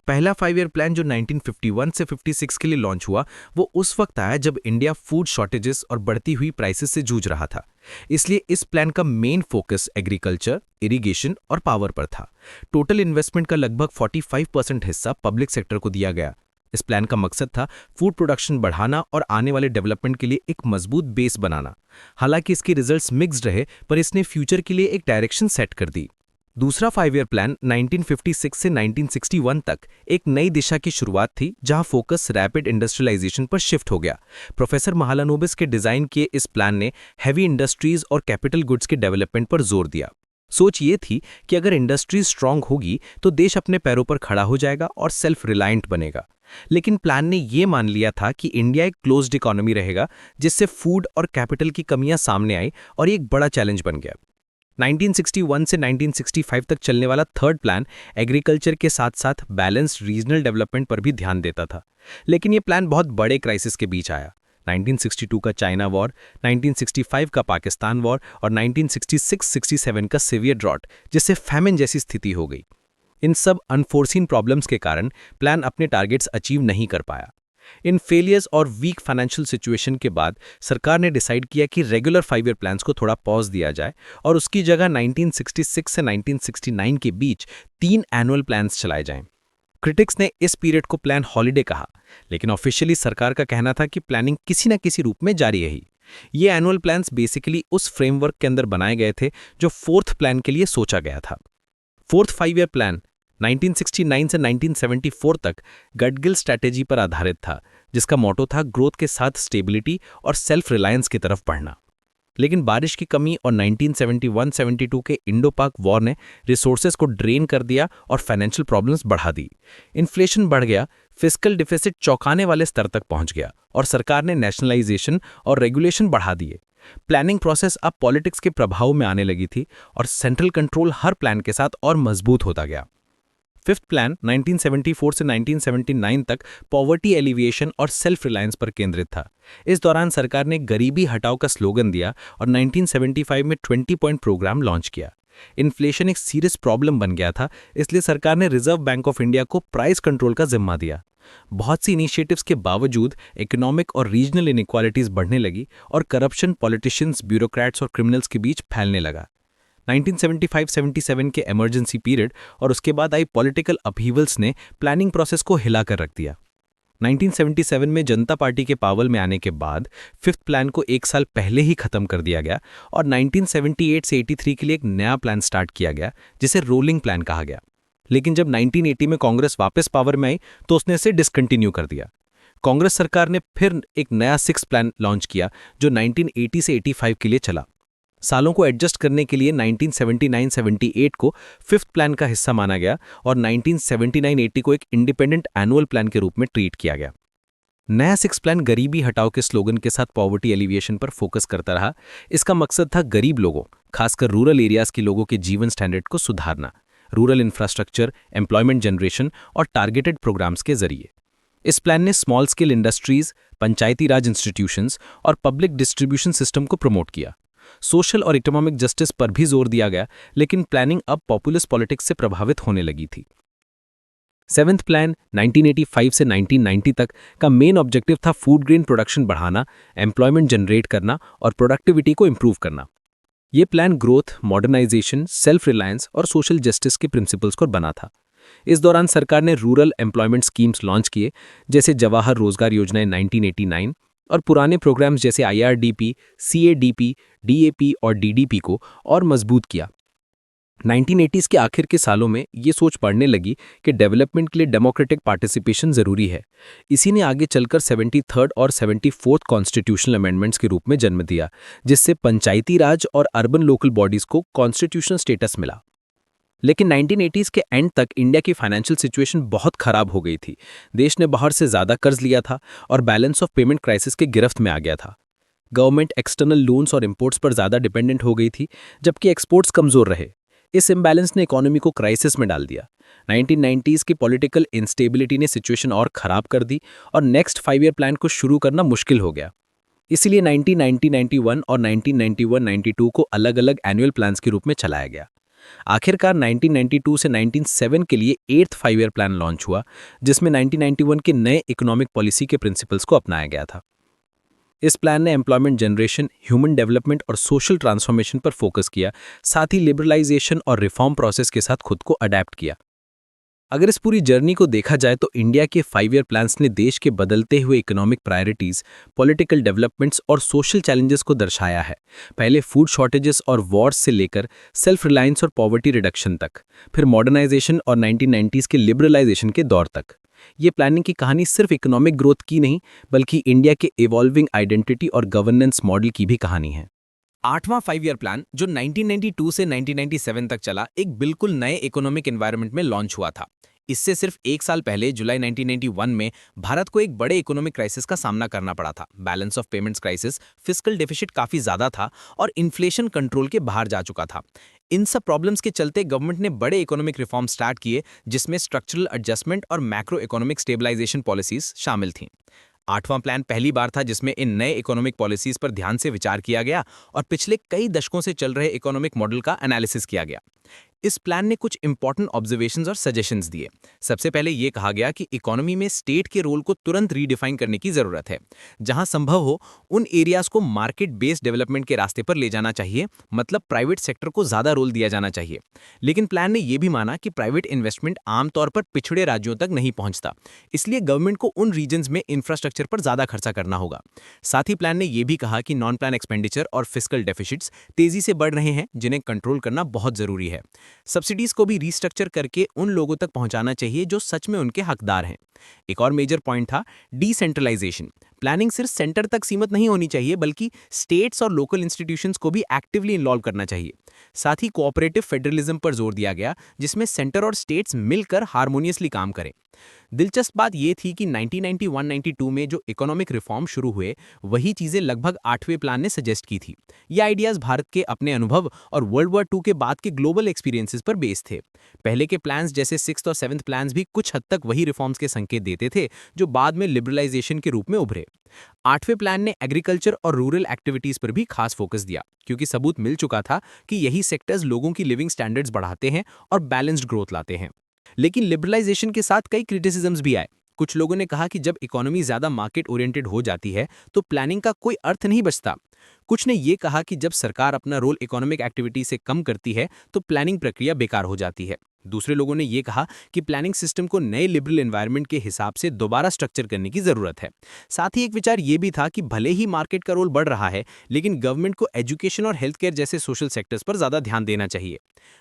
पहला 5-year प्लान जो 1951 से 56 के लिए लॉन्च हुआ, वो उस वक्त आया जब इंडिया फूड शॉर्टेजेस और बढ़ती हुई प्राइसेस से जूझ रहा था। इसलिए इस प्लान का मेन फोकस एग्रीकल्चर, इरिगेशन और पावर पर था। टोटल इन्वेस्टमेंट का लगभग 45% हिस्सा पब्लिक सेक्टर को दिया गया। इस प्लान का मकसद था फूड प्रोडक्शन बढ़ाना और आने वाले डेवलपमेंट के लिए एक मजबूत बेस बनाना। हालांकि इसके रिजल्ट्स मिक्स्ड रहे, पर इसने फ्यूचर के लिए एक डायरेक्शन सेट कर दी। दूसरा 5-year प्लान 1956 से 1961 तक एक नई दिशा की शुरुआत थी, जहां फोकस रैपिड इंडस्ट्रियलाइजेशन पर शिफ्ट हो गया। प्रोफेसर महालनोबिस के डिजाइन किए इस प्लान ने हैवी इंडस्ट्रीज और कैपिटल गुड्स के डेवलपमेंट पर जोर दिया। सोच ये थी कि अगर इंडस्ट्रीज स्ट्रांग होगी तो देश अपने पैरों पर खड़ा हो जाएगा और सेल्फ रिलायंट बनेगा। लेकिन प्लान ने ये मान लिया था कि इंडिया एक क्लोज्ड इकोनॉमी रहेगा, जिससे फूड और कैपिटल की कमियां सामने आई और ये एक बड़ा चैलेंज बन गया। 1961 से 1965 तक चलने वाला थर्ड प्लान एग्रीकल्चर के साथ साथ बैलेंस्ड रीजनल डेवलपमेंट पर भी ध्यान देता था। लेकिन ये प्लान बहुत बड़े क्राइसिस के बीच आया। 1962 का चाइना वॉर, 1965 का पाकिस्तान वॉर और 1966-67 का सीवियर ड्रॉट, जिससे फैमिन जैसी स्थिति हो गई। इन सब अनफोर्सीन प्रॉब्लम्स के कारण प्लान अपने टारगेट्स अचीव नहीं कर पाया। इन फेलियर्स और वीक फाइनेंशियल सिचुएशन के बाद सरकार ने डिसाइड किया कि रेगुलर 5-year प्लान्स को थोड़ा पॉज दिया जाए और उसकी जगह 1966 से 1969 के बीच 3 एनुअल प्लान्स चलाए जाएं। क्रिटिक्स ने इस पीरियड को प्लान हॉलिडे कहा, लेकिन ऑफिशियली सरकार का कहना था कि प्लानिंग किसी न किसी रूप में जारी रही। ये एनुअल प्लान्स बेसिकली उस फ्रेमवर्क के अंदर बनाए गए थे जो फोर्थ प्लान के लिए सोचा गया था। फोर्थ 5-year प्लान 1969 से 1974 तक गडगिल स्ट्रैटेजी पर आधारित था, जिसका मोटो था ग्रोथ के साथ स्टेबिलिटी और सेल्फ रिलायंस की तरफ बढ़ना। लेकिन बारिश की कमी और 1971-72 के इंडो पाक वॉर ने रिसोर्सेज को ड्रेन कर दिया और फाइनेंशियल प्रॉब्लम्स बढ़ा दी। इन्फ्लेशन बढ़ गया, फिस्कल डिफिसिट चौंकाने वाले स्तर तक पहुंच गया और सरकार ने नेशनलाइजेशन और रेगुलेशन बढ़ा दिए। प्लानिंग प्रोसेस अब पॉलिटिक्स के प्रभाव में आने लगी थी और सेंट्रल कंट्रोल हर प्लान के साथ और मजबूत होता गया। फिफ्थ प्लान 1974 से 1979 तक पॉवर्टी एलिविएशन और सेल्फ रिलायंस पर केंद्रित था। इस दौरान सरकार ने गरीबी हटाओ का स्लोगन दिया और 1975 में 20 पॉइंट प्रोग्राम लॉन्च किया। इन्फ्लेशन एक सीरियस प्रॉब्लम बन गया था, इसलिए सरकार ने रिजर्व बैंक ऑफ इंडिया को प्राइस कंट्रोल का जिम्मा दिया। बहुत सी इनिशिएटिव्स के बावजूद इकोनॉमिक और रीजनल इनइक्वालिटीज बढ़ने लगी और करप्शन पॉलिटिशियंस, ब्यूरोक्रेट्स और क्रिमिनल्स के बीच फैलने लगा। 1975-77 के इमरजेंसी पीरियड और उसके बाद आई पॉलिटिकल अपहीवल्स ने प्लानिंग प्रोसेस को हिलाकर रख दिया। 1977 में जनता पार्टी के पावर में आने के बाद फिफ्थ प्लान को 1 साल पहले ही खत्म कर दिया गया और 1978 से 83 के लिए एक नया प्लान स्टार्ट किया गया, जिसे रोलिंग प्लान कहा गया। लेकिन जब 1980 में कांग्रेस वापस पावर में आई तो उसने इसे डिसकंटिन्यू कर दिया। कांग्रेस सरकार ने फिर एक नया 6 प्लान लॉन्च किया जो 1980 से 85 के लिए चला। सालों को एडजस्ट करने के लिए 1979-78 को फिफ्थ प्लान का हिस्सा माना गया और 1979-80 को एक इंडिपेंडेंट एनुअल प्लान के रूप में ट्रीट किया गया। नया 6 प्लान गरीबी हटाओ के स्लोगन के साथ पॉवर्टी एलिविएशन पर फोकस करता रहा। इसका मकसद था गरीब लोगों, खासकर रूरल एरियाज के लोगों के जीवन स्टैंडर्ड को सुधारना, रूरल इंफ्रास्ट्रक्चर, एम्प्लॉयमेंट जनरेशन और टारगेटेड प्रोग्राम्स के जरिए। इस प्लान ने स्मॉल स्केल इंडस्ट्रीज, पंचायती राज इंस्टीट्यूशंस और पब्लिक डिस्ट्रीब्यूशन सिस्टम को प्रमोट किया। सोशल और इकोनॉमिक जस्टिस पर भी जोर दिया गया, लेकिन प्लानिंग अब पॉपुलिस्ट पॉलिटिक्स से प्रभावित होने लगी थी। सेवेंथ प्लान 1985 से 1990 तक का मेन ऑब्जेक्टिव था फूड ग्रेन प्रोडक्शन बढ़ाना, एम्प्लॉयमेंट जनरेट करना और प्रोडक्टिविटी को इंप्रूव करना। ये plan growth, modernisation, self reliance और सोशल जस्टिस के प्रिंसिपल्स को बना था। इस दौरान सरकार ने रूरल एम्प्लॉयमेंट स्कीम्स लॉन्च किए, जैसे जवाहर रोजगार योजना 1989 और पुराने प्रोग्राम्स जैसे IRDP, CADP, DAP और DDP को और मजबूत किया। 1980s के आखिर के सालों में ये सोच बढ़ने लगी कि डेवलपमेंट के लिए डेमोक्रेटिक पार्टिसिपेशन जरूरी है। इसी ने आगे चलकर 73rd और 74th कॉन्स्टिट्यूशनल अमेंडमेंट्स के रूप में जन्म दिया, जिससे पंचायती राज और अर्बन लोकल बॉडीज को कॉन्स्टिट्यूशनल स्टेटस मिला। लेकिन 1980s के एंड तक इंडिया की फाइनेंशियल सिचुएशन बहुत खराब हो गई थी। देश ने बाहर से ज़्यादा कर्ज लिया था और बैलेंस ऑफ पेमेंट क्राइसिस के गिरफ्त में आ गया था। गवर्नमेंट एक्सटर्नल लोन्स और इंपोर्ट्स पर ज़्यादा डिपेंडेंट हो गई थी, जबकि एक्सपोर्ट्स कमज़ोर रहे। इस इम्बैलेंस ने इकोनॉमी को क्राइसिस में डाल दिया। 1990s की पॉलिटिकल इंस्टेबिलिटी ने सिचुएशन और ख़राब कर दी और नेक्स्ट 5 ईयर प्लान को शुरू करना मुश्किल हो गया। इसीलिए 1990-91 और 1991-92 को अलग-अलग एनुअल प्लान्स के रूप में चलाया गया। आखिरकार 1992 से 1997 के लिए 8th 5 ईयर प्लान लॉन्च हुआ, जिसमें 1991 के नए इकोनॉमिक पॉलिसी के प्रिंसिपल्स को अपनाया गया था। इस प्लान ने एम्प्लॉयमेंट जनरेशन, ह्यूमन डेवलपमेंट और सोशल ट्रांसफॉर्मेशन पर फोकस किया, साथ ही लिबरलाइजेशन और रिफॉर्म प्रोसेस के साथ खुद को अडेप्ट किया। अगर इस पूरी जर्नी को देखा जाए तो इंडिया के 5 ईयर प्लान्स ने देश के बदलते हुए इकोनॉमिक प्रायोरिटीज, पॉलिटिकल डेवलपमेंट्स और सोशल चैलेंजेस को दर्शाया है। पहले फूड शॉर्टेजेस और वॉर्स से लेकर सेल्फ रिलायंस और पॉवर्टी रिडक्शन तक, फिर मॉडर्नाइजेशन और 1990s के लिबरलाइजेशन के दौर तक। ये प्लानिंग की कहानी सिर्फ इकोनॉमिक ग्रोथ की नहीं, बल्कि इंडिया के इवॉल्विंग आइडेंटिटी और गवर्नेंस मॉडल की भी कहानी है। 8वां 5 ईयर प्लान, जो 1992 से 1997 तक चला, एक बिल्कुल नए इकोनॉमिक एनवायरनमेंट में लॉन्च हुआ था। इससे सिर्फ एक साल पहले जुलाई 1991 में भारत को एक बड़े इकोनॉमिक क्राइसिस का सामना करना पड़ा था। Balance of payments crisis, fiscal deficit काफी ज्यादा था और इन्फ्लेशन कंट्रोल के बाहर जा चुका था। इन सब प्रॉब्लम्स के चलते गवर्नमेंट ने बड़े इकोनॉमिक रिफॉर्म स्टार्ट किए, जिसमें स्ट्रक्चरल एडजस्टमेंट और मैक्रो इकोनॉमिक स्टेबलाइजेशन पॉलिसीज शामिल थीं। 8वां प्लान पहली बार था जिसमें इन नए इकोनॉमिक पॉलिसीज पर ध्यान से विचार किया गया और पिछले कई दशकों से चल रहे इकोनॉमिक मॉडल का एनालिसिस किया गया। इस प्लान ने कुछ इंपॉर्टेंट ऑब्जर्वेशंस और सजेशंस दिए। सबसे पहले यह कहा गया कि इकोनॉमी में स्टेट के रोल को तुरंत रीडिफाइन करने की जरूरत है। जहां संभव हो उन एरियाज को मार्केट बेस्ड डेवलपमेंट के रास्ते पर ले जाना चाहिए, मतलब प्राइवेट सेक्टर को ज्यादा रोल दिया जाना चाहिए। लेकिन प्लान ने यह भी माना कि प्राइवेट इन्वेस्टमेंट आमतौर पर पिछड़े राज्यों तक नहीं पहुंचता, इसलिए गवर्नमेंट को उन रीजन्स में इंफ्रास्ट्रक्चर पर ज्यादा खर्चा करना होगा। साथ ही प्लान ने यह भी कहा कि नॉन प्लान एक्सपेंडिचर और फिस्कल डेफिसिट्स तेजी से बढ़ रहे हैं, जिन्हें कंट्रोल करना बहुत जरूरी है। सब्सिडीज को भी रीस्ट्रक्चर करके उन लोगों तक पहुंचाना चाहिए जो सच में उनके हकदार हैं। एक और मेजर पॉइंट था डिसेंट्रलाइजेशन। प्लानिंग सिर्फ सेंटर तक सीमित नहीं होनी चाहिए, बल्कि स्टेट्स और लोकल इंस्टीट्यूशंस को भी एक्टिवली इन्वॉल्व करना चाहिए। साथ ही कोऑपरेटिव फेडरलिज्म पर जोर दिया गया, जिसमें सेंटर और स्टेट्स मिलकर हार्मोनियसली काम करें। दिलचस्प बात यह थी कि 1991-92 में जो इकोनॉमिक रिफॉर्म शुरू हुए, वही चीजें लगभग 8वें प्लान ने सजेस्ट की थी। ये आइडियाज भारत के अपने अनुभव और वर्ल्ड वॉर II के बाद के ग्लोबल एक्सपीरियंसेस पर बेस थे। पहले के प्लान्स जैसे 6th और 7th प्लान्स भी कुछ हद तक वही रिफॉर्म्स के संकेत देते थे, जो बाद में लिबरलाइजेशन के रूप में उभरे। 8वें प्लान ने एग्रीकल्चर और रूरल एक्टिविटीज पर भी खास फोकस दिया, क्योंकि सबूत मिल चुका था कि यही सेक्टर्स लोगों की लिविंग स्टैंडर्ड्स बढ़ाते हैं और बैलेंस्ड ग्रोथ लाते हैं। लेकिन लिबरलाइजेशन के साथ कई क्रिटिसिज्म्स भी आए। कुछ लोगों ने कहा कि जब इकोनॉमी ज्यादा मार्केट ओरिएंटेड हो जाती है तो प्लानिंग का कोई अर्थ नहीं बचता। कुछ ने यह कहा कि जब सरकार अपना रोल इकोनॉमिक एक्टिविटी से कम करती है तो प्लानिंग प्रक्रिया बेकार हो जाती है। दूसरे लोगों ने यह कहा कि प्लानिंग सिस्टम को नए लिबरल एनवायरनमेंट के हिसाब से दोबारा स्ट्रक्चर करने की जरूरत है। साथ ही एक विचार यह भी था कि भले ही मार्केट का रोल बढ़ रहा है, लेकिन गवर्नमेंट को एजुकेशन और हेल्थ केयर जैसे सोशल सेक्टर्स पर ज्यादा ध्यान देना चाहिए।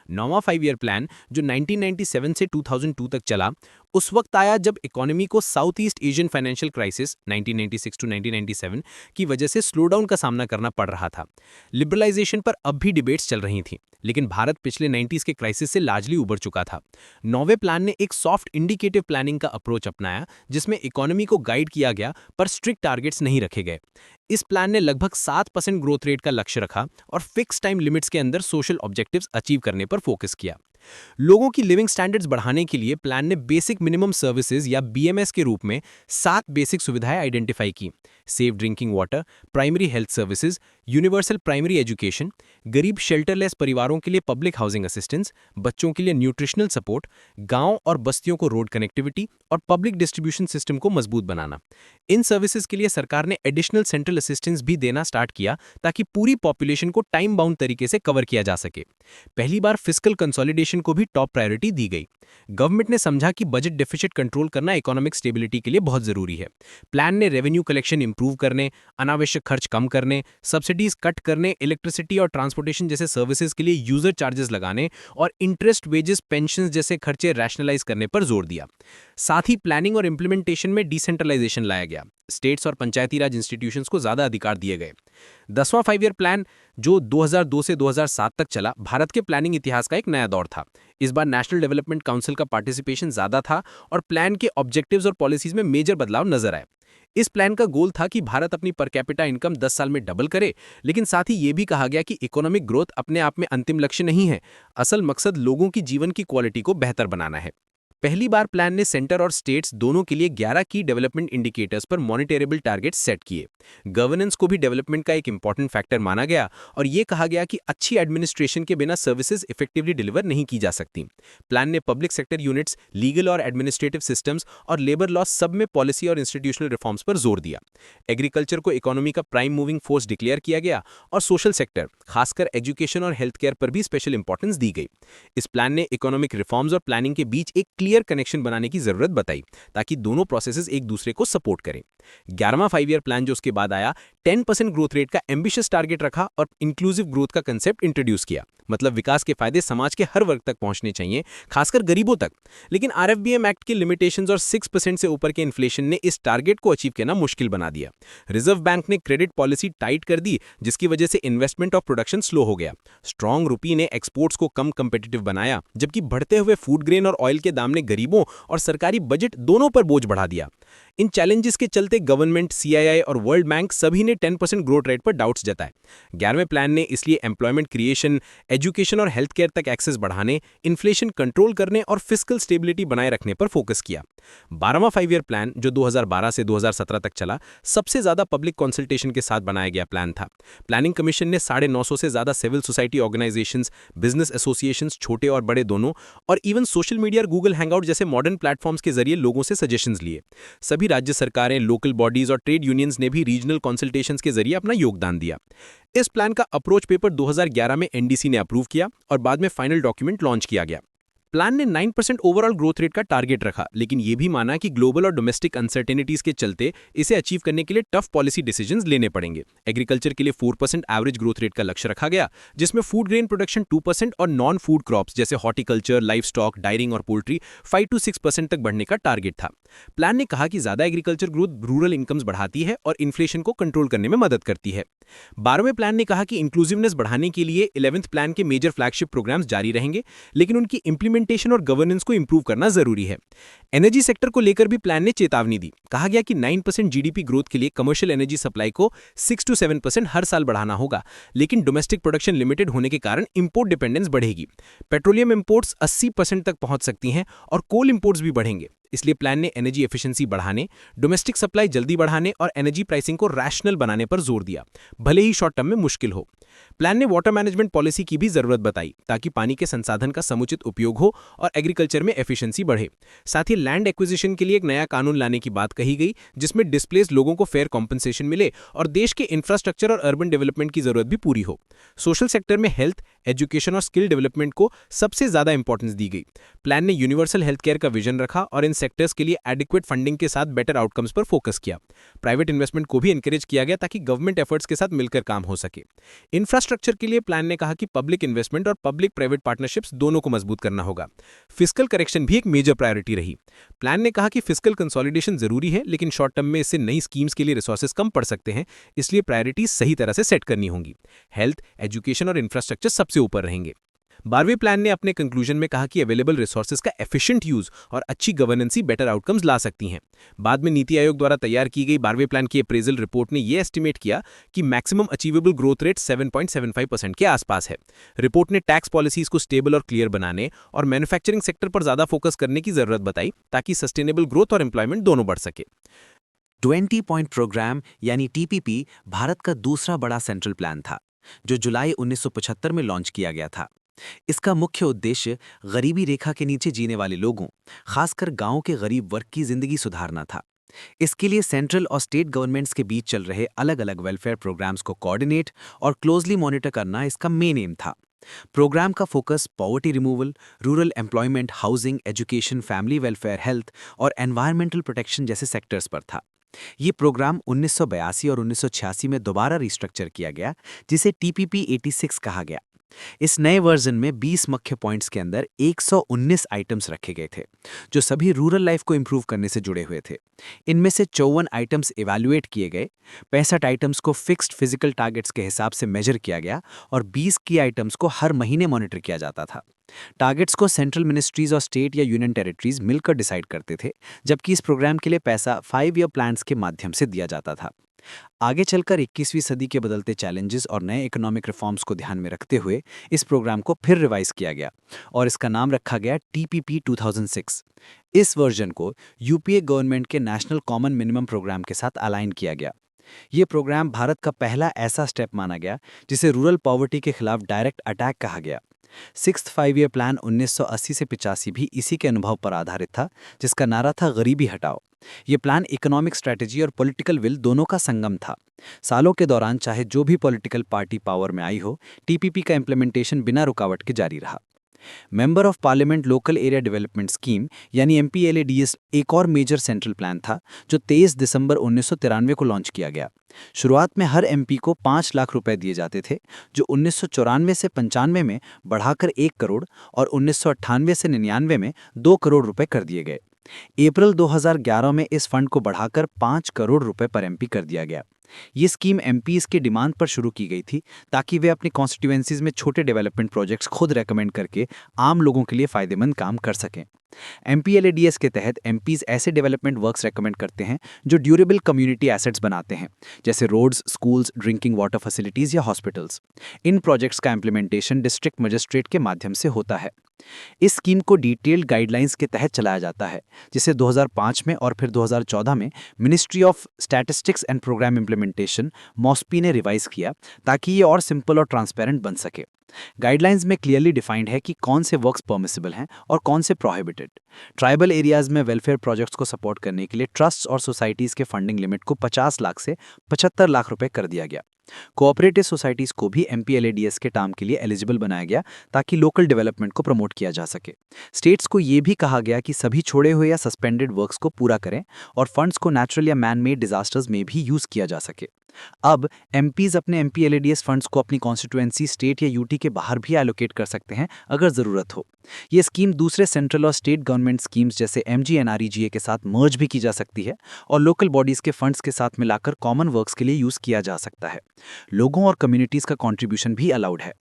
9वां 5 ईयर प्लान, जो 1997 से 2002 तक चला, उस वक्त आया जब इकोनॉमी को south east Asian financial crisis 1996 to 1997 की वजह से स्लोडाउन का सामना करना पड़ रहा था। लिबरलाइजेशन पर अब भी डिबेट्स चल रही थी, लेकिन भारत पिछले 90s के क्राइसिस से लार्जली उबर चुका था। 9वें प्लान ने एक सॉफ्ट इंडिकेटिव प्लानिंग का अप्रोच अपनाया, जिसमें इकोनॉमी को गाइड किया गया पर स्ट्रिक्ट टारगेट्स नहीं रखे गए। इस प्लान ने लगभग 7% ग्रोथ रेट का लक्ष्य रखा और फिक्स टाइम लिमिट्स के अंदर सोशल ऑब्जेक्टिव्स अचीव करने पर फोकस किया। लोगों की लिविंग स्टैंडर्ड्स बढ़ाने के लिए प्लान ने बेसिक मिनिमम सर्विसेज या बीएमएस के रूप में 7 बेसिक सुविधाएं आइडेंटिफाई की। Safe drinking water, primary health services, universal primary education, गरीब शेल्टरलेस परिवारों के लिए पब्लिक हाउसिंग असिस्टेंस, बच्चों के लिए न्यूट्रिशनल सपोर्ट, गांव और बस्तियों को रोड कनेक्टिविटी और पब्लिक डिस्ट्रीब्यूशन सिस्टम को मजबूत बनाना। इन सर्विसेज के लिए सरकार ने एडिशनल सेंट्रल असिस्टेंस भी देना स्टार्ट किया ताकि पूरी पॉपुलेशन को टाइम बाउंड तरीके से कवर किया जा सके। पहली बार फिस्कल कंसोलिडेशन को भी टॉप प्रायोरिटी दी गई। गवर्नमेंट ने समझा कि बजट डेफिसिट कंट्रोल करना इकोनॉमिक स्टेबिलिटी के लिए बहुत जरूरी है। प्लान ने रेवेन्यू कलेक्शन इंप्रूव करने, अनावश्यक खर्च कम करने, सब्सिडीज कट करने, इलेक्ट्रिसिटी और ट्रांसपोर्टेशन जैसे सर्विसेज के लिए यूजर चार्जेस लगाने और इंटरेस्ट, वेजेस, पेंशन जैसे खर्चे रैशनलाइज करने पर जोर दिया। साथ ही प्लानिंग और इंप्लीमेंटेशन में डिसेंट्रलाइजेशन लाया गया। स्टेट्स और पंचायती राज इंस्टीट्यूशंस को ज्यादा अधिकार दिए गए। 10वां 5 ईयर प्लान, जो 2002 से 2007 तक चला, भारत के प्लानिंग इतिहास का एक नया दौर था। इस बार नेशनल डेवलपमेंट काउंसिल का पार्टिसिपेशन ज्यादा था और प्लान के ऑब्जेक्टिव्स और पॉलिसीज में मेजर बदलाव नजर आए। इस प्लान का गोल था कि भारत अपनी पर कैपिटा इनकम 10 साल में डबल करे, लेकिन साथ ही ये भी कहा गया कि इकोनॉमिक ग्रोथ अपने आप में अंतिम लक्ष्य नहीं है। असल मकसद लोगों की जीवन की क्वालिटी को बेहतर बनाना है। पहली बार प्लान ने सेंटर और स्टेट्स दोनों के लिए 11 की डेवलपमेंट इंडिकेटर्स पर मॉनिटरेबल टारगेट्स सेट किए। गवर्नेंस को भी डेवलपमेंट का एक इंपॉर्टेंट फैक्टर माना गया और ये कहा गया कि अच्छी एडमिनिस्ट्रेशन के बिना सर्विसेज इफेक्टिवली डिलीवर नहीं की जा सकती। प्लान ने पब्लिक सेक्टर यूनिट्स, लीगल और एडमिनिस्ट्रेटिव सिस्टम्स और लेबर लॉ सब में पॉलिसी और इंस्टीट्यूशनल रिफॉर्म्स पर जोर दिया। एग्रीकल्चर को इकोनॉमी का प्राइम मूविंग फोर्स डिक्लेयर किया गया और सोशल सेक्टर, खासकर एजुकेशन और हेल्थ केयर पर भी स्पेशल इंपॉर्टेंस दी गई। इस प्लान ने इकोनॉमिक रिफॉर्म्स और प्लानिंग के बीच एक क्लियर कनेक्शन बनाने की जरूरत बताई ताकि दोनों प्रोसेसेस एक दूसरे को सपोर्ट करें। 11वां 5 ईयर प्लान जो उसके बाद आया, 10% ग्रोथ रेट का एम्बिशियस टारगेट रखा और इंक्लूसिव ग्रोथ का कंसेप्ट इंट्रोड्यूस किया। मतलब विकास के फायदे समाज के हर वर्ग तक पहुंचने चाहिए, खासकर गरीबों तक। लेकिन आरएफबीएम एक्ट के लिमिटेशंस और 6% से ऊपर के इन्फ्लेशन ने इस टारगेट को अचीव करना मुश्किल बना दिया। रिजर्व बैंक ने क्रेडिट पॉलिसी टाइट कर दी, जिसकी वजह से इन्वेस्टमेंट और प्रोडक्शन स्लो हो गया। स्ट्रॉन्ग रुपी ने एक्सपोर्ट्स को कम कंपेटिटिव बनाया, जबकि बढ़ते हुए फूड ग्रेन और ऑयल के दाम ने गरीबों और सरकारी बजट दोनों पर बोझ बढ़ा दिया। इन चैलेंजेस के चलते गवर्नमेंट, सीआईआई और वर्ल्ड बैंक सभी ने 10% ग्रोथ रेट पर डाउट्स जताए। 11वें प्लान ने इसलिए एम्प्लॉयमेंट क्रिएशन, एजुकेशन और हेल्थ केयर तक एक्सेस बढ़ाने, इन्फ्लेशन कंट्रोल करने और फिस्कल स्टेबिलिटी बनाए रखने पर फोकस किया। 12वां 5 ईयर प्लान, जो 2012 से 2017 तक चला, सबसे ज्यादा पब्लिक कंसल्टेशन के साथ बनाया गया प्लान था। प्लानिंग कमीशन ने 950 से ज्यादा civil society organisations, business associations, छोटे और बड़े दोनों, और इवन सोशल मीडिया और गूगल हैंगआउट जैसे मॉडर्न प्लेटफॉर्म्स के जरिए लोगों से सजेशंस लिए। सभी राज्य सरकारें, लोकल बॉडीज और ट्रेड यूनियंस ने भी रीजनल कंसल्टेशंस के जरिए अपना योगदान दिया। इस प्लान का अप्रोच पेपर 2011 में एनडीसी ने अप्रूव किया और बाद में फाइनल डॉक्यूमेंट लॉन्च किया गया। प्लान ने 9% ओवरऑल ग्रोथ रेट का टारगेट रखा, लेकिन यह भी माना कि ग्लोबल और डोमेस्टिक अनसर्टेनिटीज के चलते इसे अचीव करने के लिए टफ पॉलिसी डिसीजंस लेने पड़ेंगे। एग्रीकल्चर के लिए 4% एवरेज ग्रोथ रेट का लक्ष्य रखा गया, जिसमें फूड ग्रेन प्रोडक्शन 2% और नॉन फूड क्रॉप्स जैसे हॉर्टिकल्चर, लाइफ स्टॉक, डायरिंग और पोल्ट्री 5 to 6% तक बढ़ने का टारगेट था। प्लान ने कहा कि ज्यादा एग्रीकल्चर ग्रोथ रूरल इनकम्स बढ़ाती है और इन्फ्लेशन को कंट्रोल करने में मदद करती है। 12वें प्लान ने कहा कि इंक्लूसिवनेस बढ़ाने के लिए 11th प्लान के मेजर फ्लैगशिप प्रोग्राम्स जारी रहेंगे, लेकिन उनकी इंप्लीमेंटेशन और गवर्नेंस को इंप्रूव करना जरूरी है। एनर्जी सेक्टर को लेकर भी प्लान ने चेतावनी दी। कहा गया कि 9% जीडीपी ग्रोथ के लिए कमर्शियल एनर्जी सप्लाई को 6 to 7% हर साल बढ़ाना होगा, लेकिन डोमेस्टिक प्रोडक्शन लिमिटेड होने के कारण इंपोर्ट डिपेंडेंस बढ़ेगी। पेट्रोलियम इंपोर्ट्स 80% तक पहुंच सकती हैं और कोल इंपोर्ट्स भी बढ़ेंगे। इसलिए प्लान ने एनर्जी एफिशिएंसी बढ़ाने, डोमेस्टिक सप्लाई जल्दी बढ़ाने और एनर्जी प्राइसिंग को रैशनल बनाने पर जोर दिया, भले ही शॉर्ट टर्म में मुश्किल हो। प्लान ने वाटर मैनेजमेंट पॉलिसी की भी जरूरत बताई, ताकि पानी के संसाधन का समुचित उपयोग हो और एग्रीकल्चर में एफिशिएंसी बढ़े। साथ ही लैंड एक्विजिशन के लिए एक नया कानून लाने की बात कही गई, जिसमें डिस्प्लेस्ड लोगों को फेयर कॉम्पनसेशन मिले और देश के इंफ्रास्ट्रक्चर और अर्बन डेवलपमेंट की जरूरत भी पूरी हो। सोशल सेक्टर में हेल्थ, एजुकेशन और स्किल डेवलपमेंट को सबसे ज्यादा इंपॉर्टेंस दी गई। प्लान ने यूनिवर्सल हेल्थ केयर का विजन रखा और इन सेक्टर्स के लिए एडिक्वेट फंडिंग के साथ बेटर आउटकम्स पर फोकस किया। प्राइवेट इन्वेस्टमेंट को भी एनकरेज किया गया ताकि गवर्नमेंट एफर्ट्स के साथ मिलकर काम हो सके। इंफ्रास्ट्रक्चर के लिए प्लान ने कहा कि पब्लिक इन्वेस्टमेंट और पब्लिक प्राइवेट पार्टनरशिप्स दोनों को मजबूत करना होगा। फिस्कल करेक्शन भी एक मेजर प्रायोरिटी रही। प्लान ने कहा कि फिस्कल कंसोलिडेशन जरूरी है, लेकिन शॉर्ट टर्म में इससे नई स्कीम्स के लिए रिसोर्सेज कम पड़ सकते हैं, इसलिए प्रायोरिटीज सही तरह से सेट करनी होंगी। हेल्थ, एजुकेशन और इंफ्रास्ट्रक्चर सबसे ऊपर रहेंगे। 12वें प्लान ने अपने कंक्लूजन में कहा कि अवेलेबल रिसोर्सेज का एफिशिएंट यूज और अच्छी गवर्नेंस ही बेटर आउटकम्स ला सकती हैं। बाद में नीति आयोग द्वारा तैयार की गई 12वें प्लान की अप्रेजल रिपोर्ट ने यह एस्टिमेट किया कि मैक्सिमम अचीवेबल ग्रोथ रेट 7.75% के आसपास है। रिपोर्ट ने टैक्स पॉलिसीज को स्टेबल और क्लियर बनाने और मैन्युफैक्चरिंग सेक्टर पर ज्यादा फोकस करने की जरूरत बताई ताकि सस्टेनेबल ग्रोथ और एम्प्लॉयमेंट दोनों बढ़ सके। 20 पॉइंट प्रोग्राम यानी टीपीपी भारत का दूसरा बड़ा सेंट्रल प्लान था, जो जुलाई 1975 में लॉन्च किया गया था। इसका मुख्य उद्देश्य गरीबी रेखा के नीचे जीने वाले लोगों, खासकर गांव के गरीब वर्ग की जिंदगी सुधारना था। इसके लिए सेंट्रल और स्टेट गवर्नमेंट्स के बीच चल रहे अलग-अलग वेलफेयर प्रोग्राम्स को कोऑर्डिनेट और क्लोजली मॉनिटर करना इसका मेन एम था। प्रोग्राम का focus poverty removal, rural employment, housing, education, family welfare, health और एनवायरमेंटल प्रोटेक्शन जैसे सेक्टर्स पर था। ये प्रोग्राम 1982 और 1986 में दोबारा रिस्ट्रक्चर किया गया, जिसे टीपीपी 86 कहा गया। इस नए वर्जन में 20 मुख्य पॉइंट्स के अंदर 119 आइटम्स रखे गए थे, जो सभी रूरल लाइफ को इंप्रूव करने से जुड़े हुए थे। इनमें से 54 आइटम्स इवैल्यूएट किए गए, 65 आइटम्स को फिक्स्ड फिजिकल टारगेट्स के हिसाब से मेजर किया गया और 20 की आइटम्स को हर महीने मॉनिटर किया जाता था। टारगेट्स को सेंट्रल मिनिस्ट्रीज और स्टेट या यूनियन टेरिटरीज मिलकर डिसाइड करते थे, जबकि इस प्रोग्राम के लिए पैसा 5 ईयर प्लान्स के माध्यम से दिया जाता था। आगे चलकर 21वीं सदी के बदलते चैलेंजेस और नए इकोनॉमिक रिफॉर्म्स को ध्यान में रखते हुए इस प्रोग्राम को फिर रिवाइज किया गया और इसका नाम रखा गया टीपीपी 2006। इस वर्जन को यूपीए गवर्नमेंट के नेशनल कॉमन मिनिमम प्रोग्राम के साथ अलाइन किया गया। ये प्रोग्राम भारत का पहला ऐसा स्टेप माना गया जिसे रूरल पॉवर्टी के खिलाफ डायरेक्ट अटैक कहा गया। 6th 5 ईयर प्लान 1980 से 85 भी इसी के अनुभव पर आधारित था, जिसका नारा था गरीबी हटाओ। ये प्लान इकोनॉमिक स्ट्रेटजी और पॉलिटिकल विल दोनों का संगम था। सालों के दौरान चाहे जो भी पॉलिटिकल पार्टी पावर में आई हो, टीपीपी का इम्प्लीमेंटेशन बिना रुकावट के जारी रहा। Member of parliament local area development scheme यानी MPLADS एक और मेजर सेंट्रल प्लान था, जो 23 दिसंबर 1993 को लॉन्च किया गया। शुरुआत में हर MP को 5 लाख रुपए दिए जाते थे, जो 1994 से 95 में बढ़ाकर 1 करोड़ और 1998 से 99 में 2 करोड़ रुपए कर दिए गए। अप्रैल 2011 में इस फंड को बढ़ाकर 5 करोड़ रुपए पर MP कर दिया गया। ये स्कीम MPs की डिमांड पर शुरू की गई थी, ताकि वे अपनी कॉन्स्टिट्यूएंसीज में छोटे डेवलपमेंट प्रोजेक्ट्स खुद रेकमेंड करके आम लोगों के लिए फायदेमंद काम कर सकें। MPLADS के तहत MPs ऐसे डेवलपमेंट वर्क्स रेकमेंड करते हैं जो ड्यूरेबल कम्युनिटी एसेट्स बनाते हैं, जैसे roads, schools, drinking water facilities या हॉस्पिटल्स। इन प्रोजेक्ट्स का इम्प्लीमेंटेशन डिस्ट्रिक्ट मजिस्ट्रेट के माध्यम से होता है। इस स्कीम को डिटेल्ड गाइडलाइंस के तहत चलाया जाता है, जिसे 2005 में और फिर 2014 में ministry of statistics and programme implementation MOSPI ने रिवाइज किया, ताकि ये और सिंपल और ट्रांसपेरेंट बन सके। गाइडलाइंस में क्लियरली डिफाइंड है कि कौन से वर्क्स परमिसिबल हैं और कौन से प्रोहिबिटेड। ट्राइबल एरियाज में वेलफेयर प्रोजेक्ट्स को सपोर्ट करने के लिए ट्रस्ट्स और सोसाइटीज के फंडिंग लिमिट को 50 लाख से 75 लाख रुपए कर दिया गया। कोऑपरेटिव सोसाइटीज को भी MPLADS के टर्म के लिए एलिजिबल बनाया गया, ताकि लोकल डेवलपमेंट को प्रमोट किया जा सके। स्टेट्स को ये भी कहा गया कि सभी छोड़े हुए या सस्पेंडेड वर्क्स को पूरा करें और फंड्स को नेचुरल या मैन मेड डिजास्टर्स में भी यूज किया जा सके। अब MPs अपने MPLADS फंड्स को अपनी कॉन्स्टिट्यूएंसी, स्टेट या यूटी के बाहर भी एलोकेट कर सकते हैं अगर ज़रूरत हो। ये स्कीम दूसरे सेंट्रल और स्टेट गवर्नमेंट स्कीम्स जैसे MGNREGA के साथ मर्ज भी की जा सकती है और लोकल बॉडीज़ के फंड्स के साथ मिलाकर कॉमन वर्क्स के लिए यूज़ किया जा सकता है। लोगों और कम्युनिटीज़ का कॉन्ट्रीब्यूशन भी अलाउड है।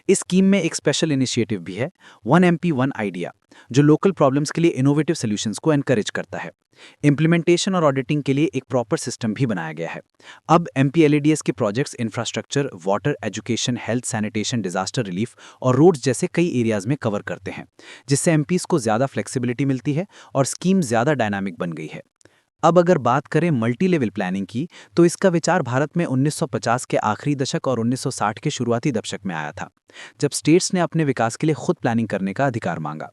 इस स्कीम में एक स्पेशल इनिशिएटिव भी है, 1 MP 1 आइडिया, जो लोकल प्रॉब्लम्स के लिए इनोवेटिव सॉल्यूशंस को एनकरेज करता है। इम्प्लीमेंटेशन और ऑडिटिंग के लिए एक प्रॉपर सिस्टम भी बनाया गया है। अब MPLADS के projects infrastructure, water, education, health, sanitation, disaster relief और रोड्स जैसे कई एरियाज में कवर करते हैं, जिससे MPs को ज़्यादा फ्लेक्सिबिलिटी मिलती है और स्कीम ज़्यादा डायनामिक बन गई है। अब अगर बात करें मल्टी लेवल प्लानिंग की, तो इसका विचार भारत में 1950 के आखिरी दशक और 1960 के शुरुआती दशक में आया था, जब स्टेट्स ने अपने विकास के लिए खुद प्लानिंग करने का अधिकार मांगा।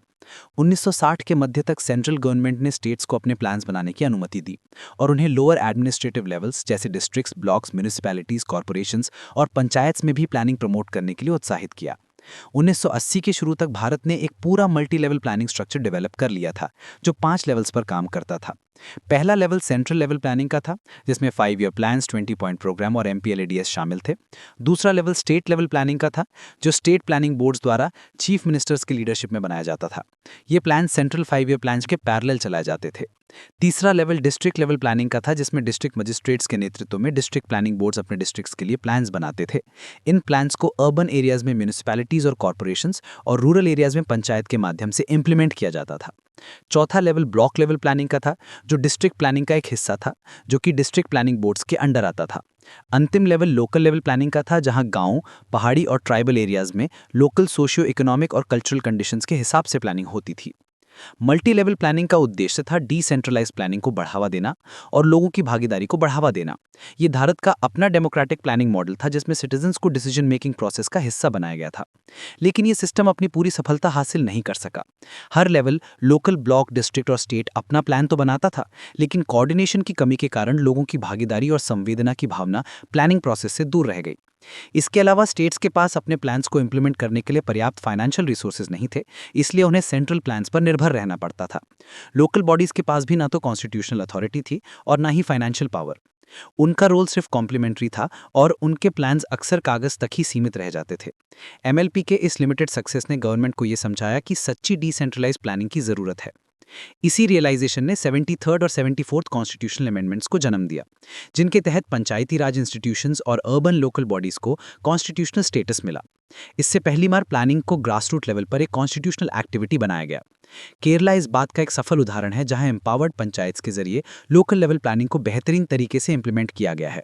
1960 के मध्य तक सेंट्रल गवर्नमेंट ने स्टेट्स को अपने प्लान्स बनाने की अनुमति दी और उन्हें लोअर एडमिनिस्ट्रेटिव लेवल्स जैसे डिस्ट्रिक्ट्स, ब्लॉक्स, म्यूनिसिपैलिटीज, कॉर्पोरेशंस और पंचायत्स में भी प्लानिंग प्रमोट करने के लिए उत्साहित किया। 1980 के शुरू तक भारत ने एक पूरा multi level planning structure develop कर लिया था, जो 5 लेवल्स पर काम करता था। पहला लेवल सेंट्रल लेवल प्लानिंग का था, जिसमें 5 ईयर प्लान्स, 20 पॉइंट प्रोग्राम और MPLADS शामिल थे। दूसरा लेवल स्टेट लेवल प्लानिंग का था, जो स्टेट प्लानिंग बोर्ड्स द्वारा चीफ मिनिस्टर्स की लीडरशिप में बनाया जाता था। ये प्लान सेंट्रल 5 ईयर प्लान्स के पैरेलल चलाए जाते थे। तीसरा लेवल डिस्ट्रिक्ट लेवल प्लानिंग का था, जिसमें डिस्ट्रिक्ट मजिस्ट्रेट्स के नेतृत्व में डिस्ट्रिक्ट प्लानिंग बोर्ड्स अपने डिस्ट्रिक्ट्स के लिए प्लान्स बनाते थे। इन प्लान्स को अर्बन एरियाज में म्यूनिसिपैलिटीज और कॉर्पोरेशंस और रूरल एरियाज में पंचायत के माध्यम से इंप्लीमेंट किया जाता था। चौथा लेवल ब्लॉक लेवल प्लानिंग का था, जो डिस्ट्रिक्ट प्लानिंग का एक हिस्सा था, जो कि डिस्ट्रिक्ट प्लानिंग बोर्ड्स के अंडर आता था। अंतिम लेवल लोकल लेवल प्लानिंग का था, जहां गांव, पहाड़ी और ट्राइबल एरियाज में लोकल सोशियो इकोनॉमिक और कल्चरल कंडीशंस के हिसाब से प्लानिंग होती थी। मल्टी लेवल प्लानिंग का उद्देश्य था डिसेंट्रलाइज प्लानिंग को बढ़ावा देना और लोगों की भागीदारी को बढ़ावा देना। ये भारत का अपना डेमोक्रेटिक प्लानिंग मॉडल था, जिसमें सिटीजन्स को डिसीजन मेकिंग प्रोसेस का हिस्सा बनाया गया था। लेकिन ये सिस्टम अपनी पूरी सफलता हासिल नहीं कर सका। हर लेवल, लोकल, ब्लॉक, डिस्ट्रिक्ट और स्टेट अपना प्लान तो बनाता था, लेकिन कोऑर्डिनेशन की कमी के कारण लोगों की भागीदारी और संवेदना की भावना प्लानिंग प्रोसेस से दूर रह गई। इसके अलावा स्टेट्स के पास अपने प्लान्स को इंप्लीमेंट करने के लिए पर्याप्त फाइनेंशियल रिसोर्सेज नहीं थे, इसलिए उन्हें सेंट्रल प्लान्स पर निर्भर रहना पड़ता था। लोकल बॉडीज के पास भी ना तो कॉन्स्टिट्यूशनल अथॉरिटी थी और ना ही फाइनेंशियल पावर। उनका रोल सिर्फ कॉम्प्लीमेंट्री था और उनके प्लान्स अक्सर कागज तक ही सीमित रह जाते थे। MLP के इस लिमिटेड सक्सेस ने गवर्नमेंट को यह समझाया कि सच्ची डिसेंट्रलाइज प्लानिंग की जरूरत है। इसी रियलाइजेशन ने 73rd और 74th कॉन्स्टिट्यूशनल अमेंडमेंट्स को जन्म दिया, जिनके तहत पंचायती राज इंस्टीट्यूशंस और अर्बन लोकल बॉडीज को कॉन्स्टिट्यूशनल स्टेटस मिला। इससे पहली बार प्लानिंग को ग्रासरूट लेवल पर एक कॉन्स्टिट्यूशनल एक्टिविटी बनाया गया। केरला इस बात का एक सफल उदाहरण है, जहां एम्पावर्ड पंचायत के जरिए लोकल लेवल प्लानिंग को बेहतरीन तरीके से इंप्लीमेंट किया गया है।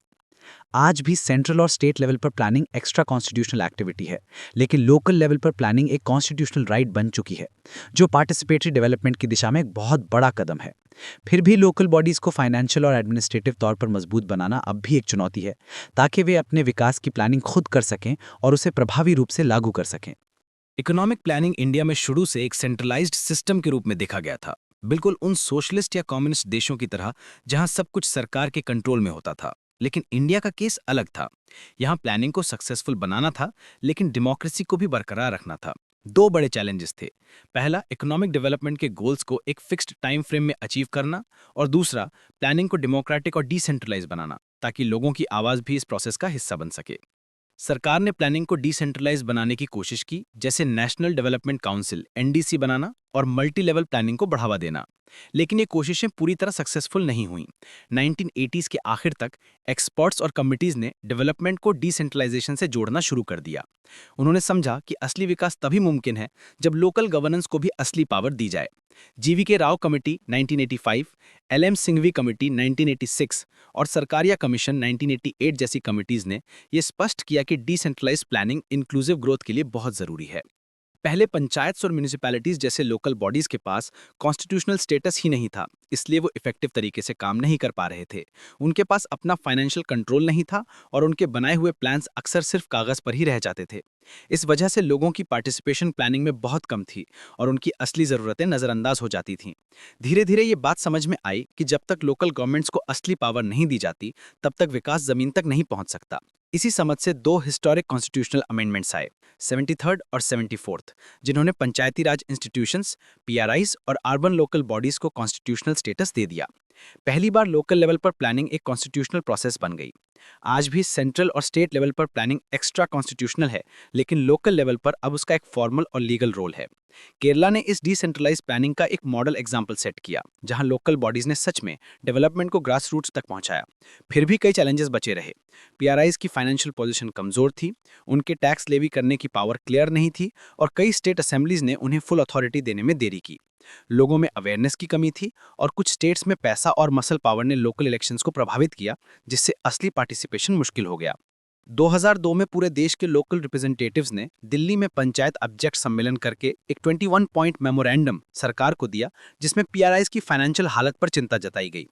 आज भी सेंट्रल और स्टेट लेवल पर प्लानिंग एक्स्ट्रा कॉन्स्टिट्यूशनल एक्टिविटी है, लेकिन लोकल लेवल पर प्लानिंग एक कॉन्स्टिट्यूशनल राइट बन चुकी है, जो पार्टिसिपेटरी डेवलपमेंट की दिशा में एक बहुत बड़ा कदम है। फिर भी लोकल बॉडीज को फाइनेंशियल और एडमिनिस्ट्रेटिव तौर पर मजबूत बनाना अब भी एक चुनौती है, ताकि वे अपने विकास की प्लानिंग खुद कर सकें और उसे प्रभावी रूप से लागू कर सकें। इकोनॉमिक प्लानिंग इंडिया में शुरू से एक सेंट्रलाइज्ड सिस्टम के रूप में देखा गया था, बिल्कुल उन सोशलिस्ट या कम्युनिस्ट देशों की तरह जहां सब कुछ सरकार के कंट्रोल में होता था। लेकिन इंडिया का केस अलग था। यहाँ प्लानिंग को सक्सेसफुल बनाना था, लेकिन डेमोक्रेसी को भी बरकरार रखना था। दो बड़े चैलेंजेस थे। पहला, इकोनॉमिक डेवलपमेंट के गोल्स को एक फिक्स्ड टाइम फ्रेम में अचीव करना, और दूसरा, प्लानिंग को डेमोक्रेटिक और डिसेंट्रलाइज बनाना, ताकि लोगों की आवाज़ भी इस प्रोसेस का हिस्सा बन सके। सरकार ने प्लानिंग को डिसेंट्रलाइज बनाने की कोशिश की, जैसे नेशनल डेवलपमेंट काउंसिल NDC बनाना और मल्टी लेवल प्लानिंग को बढ़ावा देना। लेकिन ये कोशिशें पूरी तरह सक्सेसफुल नहीं हुईं। 1980s के आखिर तक एक्सपर्ट्स और कमिटीज ने डेवलपमेंट को डिसेंट्रलाइजेशन से जोड़ना शुरू कर दिया। उन्होंने समझा कि असली विकास तभी मुमकिन है जब लोकल गवर्नेंस को भी असली पावर दी जाए। GVK Rao committee 1985, LM Singhvi committee 1986 और सरकारिया कमीशन 1988 जैसी कमिटीज ने यह स्पष्ट किया कि डिसेंट्रलाइज्ड प्लानिंग इंक्लूसिव ग्रोथ के लिए बहुत जरूरी है। पहले पंचायत और म्यूनिसिपैलिटीज जैसे लोकल बॉडीज के पास कॉन्स्टिट्यूशनल स्टेटस ही नहीं था, इसलिए वो इफेक्टिव तरीके से काम नहीं कर पा रहे थे। उनके पास अपना फाइनेंशियल कंट्रोल नहीं था और उनके बनाए हुए प्लान्स अक्सर सिर्फ कागज पर ही रह जाते थे। इस वजह से लोगों की पार्टिसिपेशन प्लानिंग में बहुत कम थी और उनकी असली ज़रूरतें नज़रअंदाज हो जाती थीं। धीरे धीरे ये बात समझ में आई कि जब तक लोकल गवर्नमेंट्स को असली पावर नहीं दी जाती, तब तक विकास ज़मीन तक नहीं पहुंच सकता। इसी समझ से दो हिस्टोरिक कॉन्स्टिट्यूशनल अमेंडमेंट्स आए, 73rd और 74th, जिन्होंने पंचायती राज इंस्टीट्यूशंस, PRIs और अर्बन लोकल बॉडीज को कॉन्स्टिट्यूशनल स्टेटस दे दिया। पहली बार लोकल लेवल पर प्लानिंग एक कॉन्स्टिट्यूशनल प्रोसेस बन गई। आज भी सेंट्रल और स्टेट लेवल पर प्लानिंग एक्स्ट्रा कॉन्स्टिट्यूशनल है, लेकिन लोकल लेवल पर अब उसका एक फॉर्मल और लीगल रोल है। केरला ने इस डिसेंट्रलाइज प्लानिंग का एक मॉडल एग्जाम्पल सेट किया, जहां लोकल बॉडीज ने सच में डेवलपमेंट को ग्रास रूट्स तक पहुंचाया। फिर भी कई चैलेंजेस बचे रहे। PRIs की फाइनेंशियल पोजीशन कमजोर थी, उनके टैक्स लेवी करने की पावर क्लियर नहीं थी और कई स्टेट असेंबलीज ने उन्हें फुल अथॉरिटी देने में देरी की। लोगों में अवेयरनेस की कमी थी और कुछ स्टेट्स में पैसा और मसल पावर ने लोकल इलेक्शंस को प्रभावित किया, जिससे असली पार्टिसिपेशन मुश्किल हो गया। 2002 में पूरे देश के लोकल रिप्रेजेंटेटिव्स ने दिल्ली में पंचायत ऑब्जेक्ट सम्मेलन करके एक 21 पॉइंट मेमोरेंडम सरकार को दिया, जिसमें PRIs की फाइनेंशियल हालत पर चिंता जताई गई।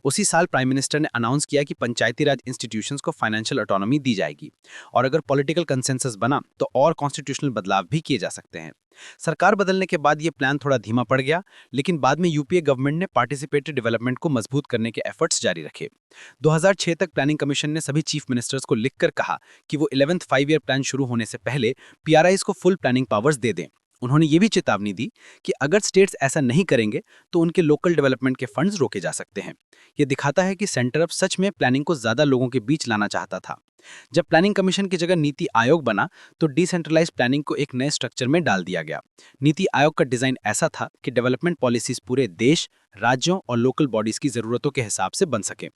उसी साल प्राइम मिनिस्टर ने अनाउंस किया कि पंचायती राज इंस्टीट्यूशंस को फाइनेंशियल ऑटोनॉमी दी जाएगी और अगर पॉलिटिकल कंसेंसस बना तो और कॉन्स्टिट्यूशनल बदलाव भी किए जा सकते हैं। सरकार बदलने के बाद ये प्लान थोड़ा धीमा पड़ गया, लेकिन बाद में UPA गवर्नमेंट ने पार्टिसिपेटरी डेवलपमेंट को मजबूत करने के एफर्ट्स जारी रखे। 2006 तक प्लानिंग कमीशन ने सभी चीफ मिनिस्टर्स को लिखकर कहा कि वो 11th 5 ईयर प्लान शुरू होने से पहले PRIs को फुल प्लानिंग पावर्स दे दें उन्होंने ये भी चेतावनी दी कि अगर स्टेट्स ऐसा नहीं करेंगे तो उनके लोकल डेवलपमेंट के फंड्स रोके जा सकते हैं। ये दिखाता है कि सेंटर अब सच में प्लानिंग को ज़्यादा लोगों के बीच लाना चाहता था। जब प्लानिंग कमीशन की जगह नीति आयोग बना तो डिसेंट्रलाइज प्लानिंग को एक नए स्ट्रक्चर में डाल दिया गया। नीति आयोग का डिज़ाइन ऐसा था कि डेवलपमेंट पॉलिसीज पूरे देश, राज्यों और लोकल बॉडीज की ज़रूरतों के हिसाब से बन सके।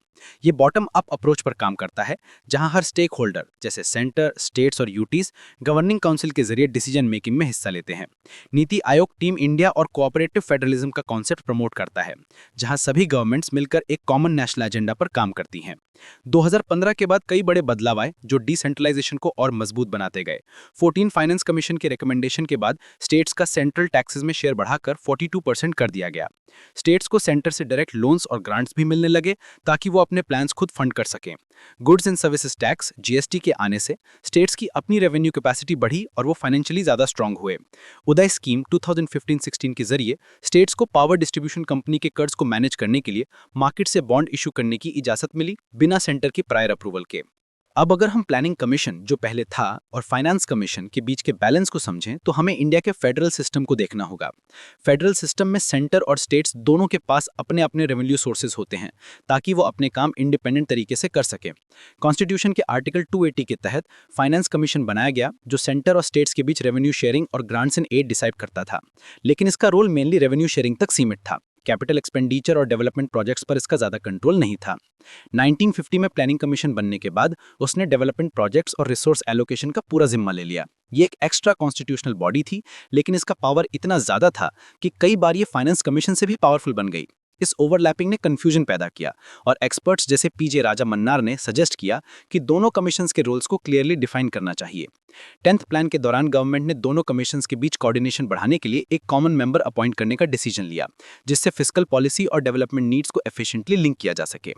ये बॉटम अप अप्रोच पर काम करता है, जहां हर स्टेक होल्डर जैसे सेंटर, स्टेट्स और यूटीज गवर्निंग काउंसिल के जरिए डिसीजन मेकिंग में हिस्सा लेते हैं। नीति आयोग टीम इंडिया और कोऑपरेटिव फेडरलिज्म का कॉन्सेप्ट प्रमोट करता है, जहां सभी गवर्नमेंट्स मिलकर एक कॉमन नेशनल एजेंडा पर काम करती हैं। 2015 के बाद कई बड़े बदलाव आए जो डिसेंट्रलाइजेशन को और मजबूत बनाते गए। 14 फाइनेंस कमीशन के रिकमेंडेशन के बाद स्टेट्स का सेंट्रल टैक्सेस में शेयर बढ़ाकर 42% कर दिया गया। स्टेट्स को सेंटर से डायरेक्ट लोन्स और ग्रांट्स भी मिलने लगे ताकि वो अपने प्लान्स खुद फंड कर सकें। Goods and services tax GST के आने से स्टेट्स की अपनी रेवेन्यू कैपेसिटी बढ़ी और वो फाइनेंशियली ज़्यादा स्ट्रांग हुए। उदय स्कीम 2015-16 के जरिए स्टेट्स को पावर डिस्ट्रीब्यूशन कंपनी के कर्ज को मैनेज करने के लिए मार्केट से बॉन्ड इशू करने की इजाज़त मिली बिना सेंटर की प्रायर अप्रूवल के। अब अगर हम प्लानिंग कमीशन जो पहले था और फाइनेंस कमीशन के बीच के बैलेंस को समझें तो हमें इंडिया के फेडरल सिस्टम को देखना होगा। फेडरल सिस्टम में सेंटर और स्टेट्स दोनों के पास अपने अपने रेवेन्यू सोर्सेज होते हैं ताकि वो अपने काम इंडिपेंडेंट तरीके से कर सकें। कॉन्स्टिट्यूशन के आर्टिकल 280 के तहत फाइनेंस कमीशन बनाया गया जो सेंटर और स्टेट्स के बीच रेवेन्यू शेयरिंग और ग्रांट्स एंड एड डिसाइड करता था, लेकिन इसका रोल मेनली रेवेन्यू शेयरिंग तक सीमित था। कैपिटल एक्सपेंडिचर और डेवलपमेंट प्रोजेक्ट्स पर इसका ज़्यादा कंट्रोल नहीं था। 1950 में प्लानिंग कमीशन बनने के बाद उसने डेवलपमेंट प्रोजेक्ट्स और रिसोर्स एलोकेशन का पूरा जिम्मा ले लिया। ये एक एक्स्ट्रा कॉन्स्टिट्यूशनल बॉडी थी, लेकिन इसका पावर इतना ज़्यादा था कि कई बार ये फाइनेंस कमीशन से भी पावरफुल बन गई। इस ओवरलैपिंग ने कंफ्यूजन पैदा किया और एक्सपर्ट्स जैसे पीजे राजा मन्नार ने सजेस्ट किया कि दोनों कमीशंस के रोल्स को क्लियरली डिफाइन करना चाहिए। 10th प्लान के दौरान गवर्नमेंट ने दोनों कमीशंस के बीच कोऑर्डिनेशन बढ़ाने के लिए एक कॉमन मेंबर अपॉइंट करने का डिसीजन लिया, जिससे फिस्कल पॉलिसी और डेवलपमेंट नीड्स को एफिशिएंटली लिंक किया जा सके।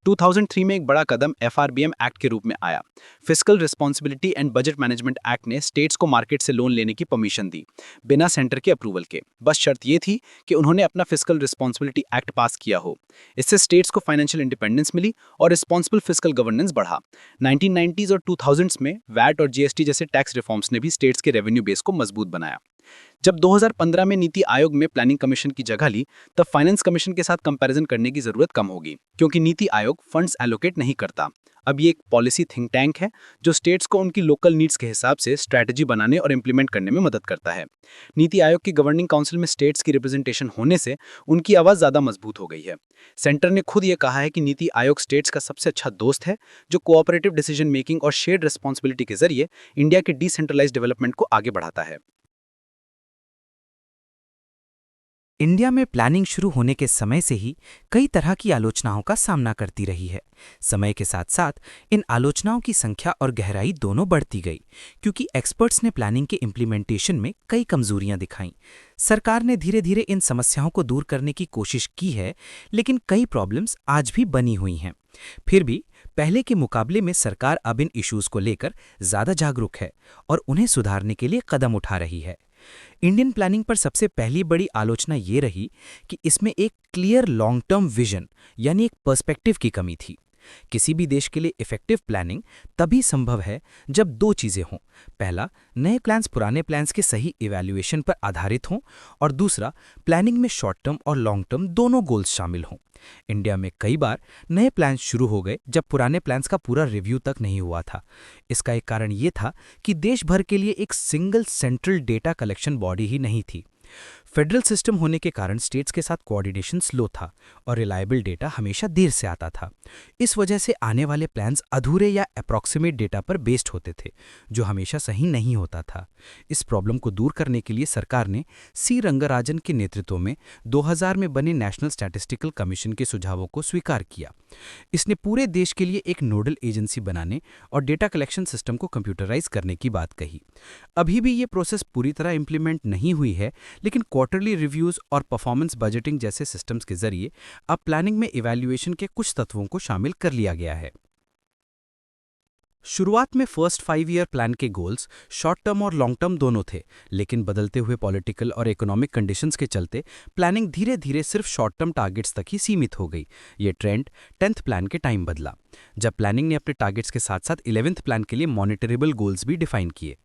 2003 में एक बड़ा कदम एफआरबीएम एक्ट के रूप में आया। Fiscal responsibility and budget management act ने स्टेट्स को मार्केट से लोन लेने की परमिशन दी, बिना सेंटर के अप्रूवल के। बस शर्त ये थी कि उन्होंने अपना फिस्कल रिस्पॉन्सिबिलिटी एक्ट पास किया हो। इससे स्टेट्स को फाइनेंशियल इंडिपेंडेंस मिली और रिस्पॉन्सिबल फिस्कल गवर्नेंस बढ़ा। 1990s और 2000s में वैट और जीएसटी जैसे टैक्स रिफॉर्म्स ने भी स्टेट्स के रेवेन्यू बेस को मजबूत बनाया। जब 2015 में नीति आयोग में प्लानिंग कमीशन की जगह ली, तब फाइनेंस कमीशन के साथ कंपैरिजन करने की जरूरत कम होगी, क्योंकि नीति आयोग फंड्स एलोकेट नहीं करता। अब ये एक पॉलिसी थिंक टैंक है जो स्टेट्स को उनकी लोकल नीड्स के हिसाब से स्ट्रैटेजी बनाने और इंप्लीमेंट करने में मदद करता है। नीति आयोग की गवर्निंग काउंसिल में स्टेट्स की रिप्रेजेंटेशन होने से उनकी आवाज़ ज़्यादा मजबूत हो गई है। सेंटर ने खुद ये कहा है कि नीति आयोग स्टेट्स का सबसे अच्छा दोस्त है, जो कोऑपरेटिव डिसीजन मेकिंग और शेयर्ड रिस्पॉन्सिबिलिटी के जरिए इंडिया के डिसेंट्रलाइज्ड डेवलपमेंट को आगे बढ़ाता है। इंडिया में प्लानिंग शुरू होने के समय से ही कई तरह की आलोचनाओं का सामना करती रही है। समय के साथ साथ इन आलोचनाओं की संख्या और गहराई दोनों बढ़ती गई, क्योंकि एक्सपर्ट्स ने प्लानिंग के इम्प्लीमेंटेशन में कई कमजोरियां दिखाईं। सरकार ने धीरे धीरे इन समस्याओं को दूर करने की कोशिश की है, लेकिन कई प्रॉब्लम्स आज भी बनी हुई हैं। फिर भी पहले के मुकाबले में सरकार अब इन इश्यूज को लेकर ज्यादा जागरूक है और उन्हें सुधारने के लिए कदम उठा रही है। इंडियन प्लानिंग पर सबसे पहली बड़ी आलोचना ये रही कि इसमें एक क्लियर लॉन्ग टर्म विजन यानी एक पर्सपेक्टिव की कमी थी। किसी भी देश के लिए इफेक्टिव प्लानिंग तभी संभव है जब दो चीजें हों। पहला, नए प्लान्स पुराने प्लान्स के सही इवैल्यूएशन पर आधारित हों, और दूसरा, प्लानिंग में शॉर्ट टर्म और लॉन्ग टर्म दोनों गोल्स शामिल हों। इंडिया में कई बार नए प्लान्स शुरू हो गए जब पुराने प्लान्स का पूरा रिव्यू तक नहीं हुआ था। इसका एक कारण ये था कि देश भर के लिए एक single central data collection body ही नहीं थी। फेडरल सिस्टम होने के कारण स्टेट्स के साथ कोऑर्डिनेशन स्लो था और रिलायबल डेटा हमेशा देर से आता था। इस वजह से आने वाले प्लान्स अधूरे या अप्रॉक्सीमेट डेटा पर बेस्ड होते थे, जो हमेशा सही नहीं होता था। इस प्रॉब्लम को दूर करने के लिए सरकार ने सी रंगराजन के नेतृत्व में 2000 में बने नेशनल स्टैटिस्टिकल कमीशन के सुझावों को स्वीकार किया। इसने पूरे देश के लिए एक नोडल एजेंसी बनाने और डेटा कलेक्शन सिस्टम को कंप्यूटराइज करने की बात कही। अभी भी ये प्रोसेस पूरी तरह इंप्लीमेंट नहीं हुई है, लेकिन क्वार्टरली रिव्यूज और परफॉर्मेंस बजटिंग जैसे सिस्टम्स के जरिए अब प्लानिंग में इवैल्यूएशन के कुछ तत्वों को शामिल कर लिया गया है। शुरुआत में फर्स्ट 5 ईयर प्लान के गोल्स शॉर्ट टर्म और लॉन्ग टर्म दोनों थे, लेकिन बदलते हुए पॉलिटिकल और इकोनॉमिक कंडीशंस के चलते प्लानिंग धीरे धीरे सिर्फ शॉर्ट टर्म टारगेट्स तक ही सीमित हो गई। ये ट्रेंड 10th प्लान के टाइम बदला, जब प्लानिंग ने अपने टारगेट्स के साथ साथ 11th प्लान के लिए मॉनिटरेबल गोल्स भी डिफाइन किए।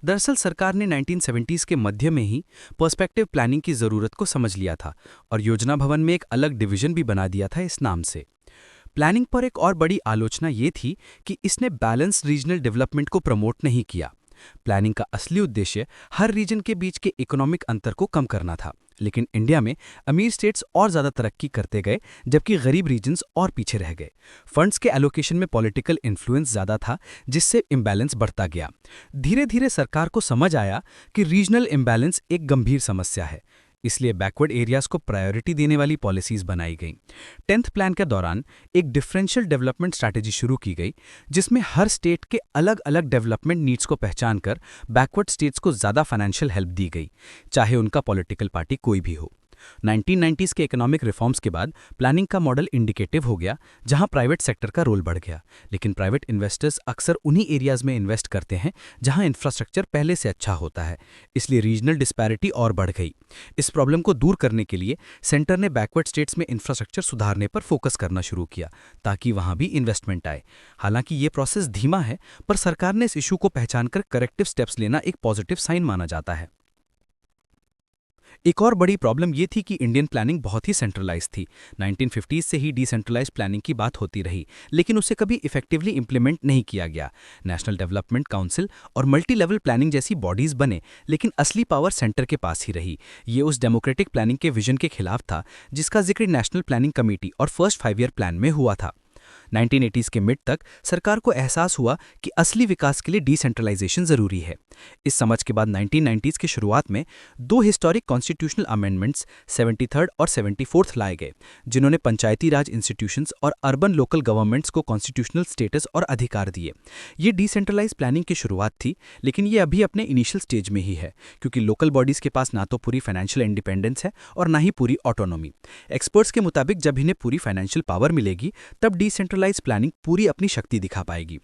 दरअसल सरकार ने 1970s के मध्य में ही पर्सपेक्टिव प्लानिंग की ज़रूरत को समझ लिया था और योजना भवन में एक अलग डिवीजन भी बना दिया था इस नाम से। प्लानिंग पर एक और बड़ी आलोचना ये थी कि इसने बैलेंस रीजनल डेवलपमेंट को प्रमोट नहीं किया। प्लानिंग का असली उद्देश्य हर रीजन के बीच के इकोनॉमिक अंतर को कम करना था, लेकिन इंडिया में अमीर स्टेट्स और ज़्यादा तरक्की करते गए जबकि गरीब रीजन्स और पीछे रह गए। फंड्स के एलोकेशन में पॉलिटिकल इन्फ्लुएंस ज़्यादा था, जिससे इम्बैलेंस बढ़ता गया। धीरे धीरे सरकार को समझ आया कि रीजनल इम्बैलेंस एक गंभीर समस्या है, इसलिए बैकवर्ड एरियाज को प्रायोरिटी देने वाली पॉलिसीज बनाई गई। 10th प्लान के दौरान एक डिफरेंशियल डेवलपमेंट स्ट्रैटेजी शुरू की गई, जिसमें हर स्टेट के अलग अलग डेवलपमेंट नीड्स को पहचान कर बैकवर्ड स्टेट्स को ज़्यादा फाइनेंशियल हेल्प दी गई, चाहे उनका पॉलिटिकल पार्टी कोई भी हो। 1990s के इकोनॉमिक रिफॉर्म्स के बाद प्लानिंग का मॉडल इंडिकेटिव हो गया, जहां प्राइवेट सेक्टर का रोल बढ़ गया, लेकिन प्राइवेट इन्वेस्टर्स अक्सर उन्हीं एरियाज में इन्वेस्ट करते हैं जहां इंफ्रास्ट्रक्चर पहले से अच्छा होता है, इसलिए रीजनल डिस्पैरिटी और बढ़ गई। इस प्रॉब्लम को दूर करने के लिए सेंटर ने बैकवर्ड स्टेट्स में इंफ्रास्ट्रक्चर सुधारने पर फोकस करना शुरू किया ताकि वहां भी इन्वेस्टमेंट आए। हालांकि ये प्रोसेस धीमा है, पर सरकार ने इस इशू को पहचान कर करेक्टिव स्टेप्स लेना एक पॉजिटिव साइन माना जाता है। एक और बड़ी प्रॉब्लम ये थी कि इंडियन प्लानिंग बहुत ही सेंट्रलाइज थी। 1950s से ही डिसेंट्रलाइज प्लानिंग की बात होती रही, लेकिन उसे कभी इफेक्टिवली इंप्लीमेंट नहीं किया गया। नेशनल डेवलपमेंट काउंसिल और मल्टी लेवल प्लानिंग जैसी बॉडीज बने, लेकिन असली पावर सेंटर के पास ही रही। ये उस डेमोक्रेटिक प्लानिंग के विजन के खिलाफ था जिसका जिक्र नेशनल प्लानिंग कमेटी और फर्स्ट 5 ईयर प्लान में हुआ था। 1980s के मिड तक सरकार को एहसास हुआ कि असली विकास के लिए डिसेंट्रलाइजेशन जरूरी है। इस समझ के बाद 1990s की शुरुआत में 2 हिस्टोरिक कॉन्स्टिट्यूशनल अमेंडमेंट्स 73rd और 74th लाए गए, जिन्होंने पंचायती राज इंस्टीट्यूशंस और अर्बन लोकल गवर्नमेंट्स को कॉन्स्टिट्यूशनल स्टेटस और अधिकार दिए। ये डिसेंट्रलाइज प्लानिंग की शुरुआत थी, लेकिन ये अभी अपने इनिशियल स्टेज में ही है, क्योंकि लोकल बॉडीज के पास ना तो पूरी फाइनेंशियल इंडिपेंडेंस है और ना ही पूरी ऑटोनॉमी। एक्सपर्ट्स के मुताबिक जब इन्हें पूरी फाइनेंशियल पावर मिलेगी, तब डिसेंट्रलाइज प्लानिंग पूरी अपनी शक्ति दिखा पाएगी।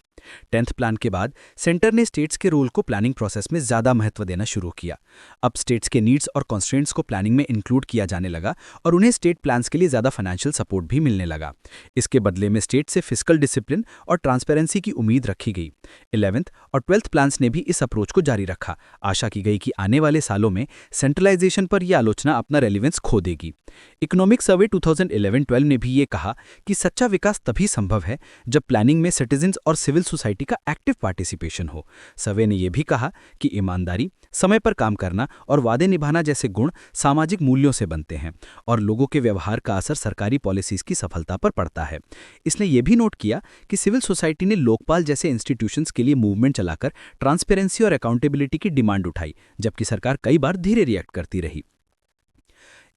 10th प्लान के बाद सेंटर ने स्टेट्स के रोल को प्लानिंग प्रोसेस में ज्यादा महत्व देना शुरू किया। अब स्टेट्स के नीड्स और कॉन्स्ट्रेंट्स को प्लानिंग में इंक्लूड किया जाने लगा और उन्हें स्टेट प्लान्स के लिए ज्यादा फाइनेंशियल सपोर्ट भी मिलने लगा। इसके बदले में स्टेट से फिस्कल डिसिप्लिन और ट्रांसपेरेंसी की उम्मीद रखी गई। 11th और 12th प्लान्स ने भी इस अप्रोच को जारी रखा। आशा की गई कि आने वाले सालों में सेंट्रलाइजेशन पर यह आलोचना अपना रेलिवेंस खो देगी। इकोनॉमिक सर्वे 2011-12 ने भी ये कहा कि सच्चा विकास तभी संभव है जब प्लानिंग में सिटीजन्स और सिविल सोसाइटी का एक्टिव पार्टिसिपेशन हो। सर्वे ने यह भी कहा कि ईमानदारी, समय पर काम करना और वादे निभाना जैसे गुण सामाजिक मूल्यों से बनते हैं और लोगों के व्यवहार का असर सरकारी पॉलिसीज की सफलता पर पड़ता है। इसने यह भी नोट किया कि सिविल सोसाइटी ने लोकपाल जैसे इंस्टीट्यूशंस के लिए मूवमेंट चलाकर ट्रांसपेरेंसी और अकाउंटेबिलिटी की डिमांड उठाई, जबकि सरकार कई बार धीरे रिएक्ट करती रही।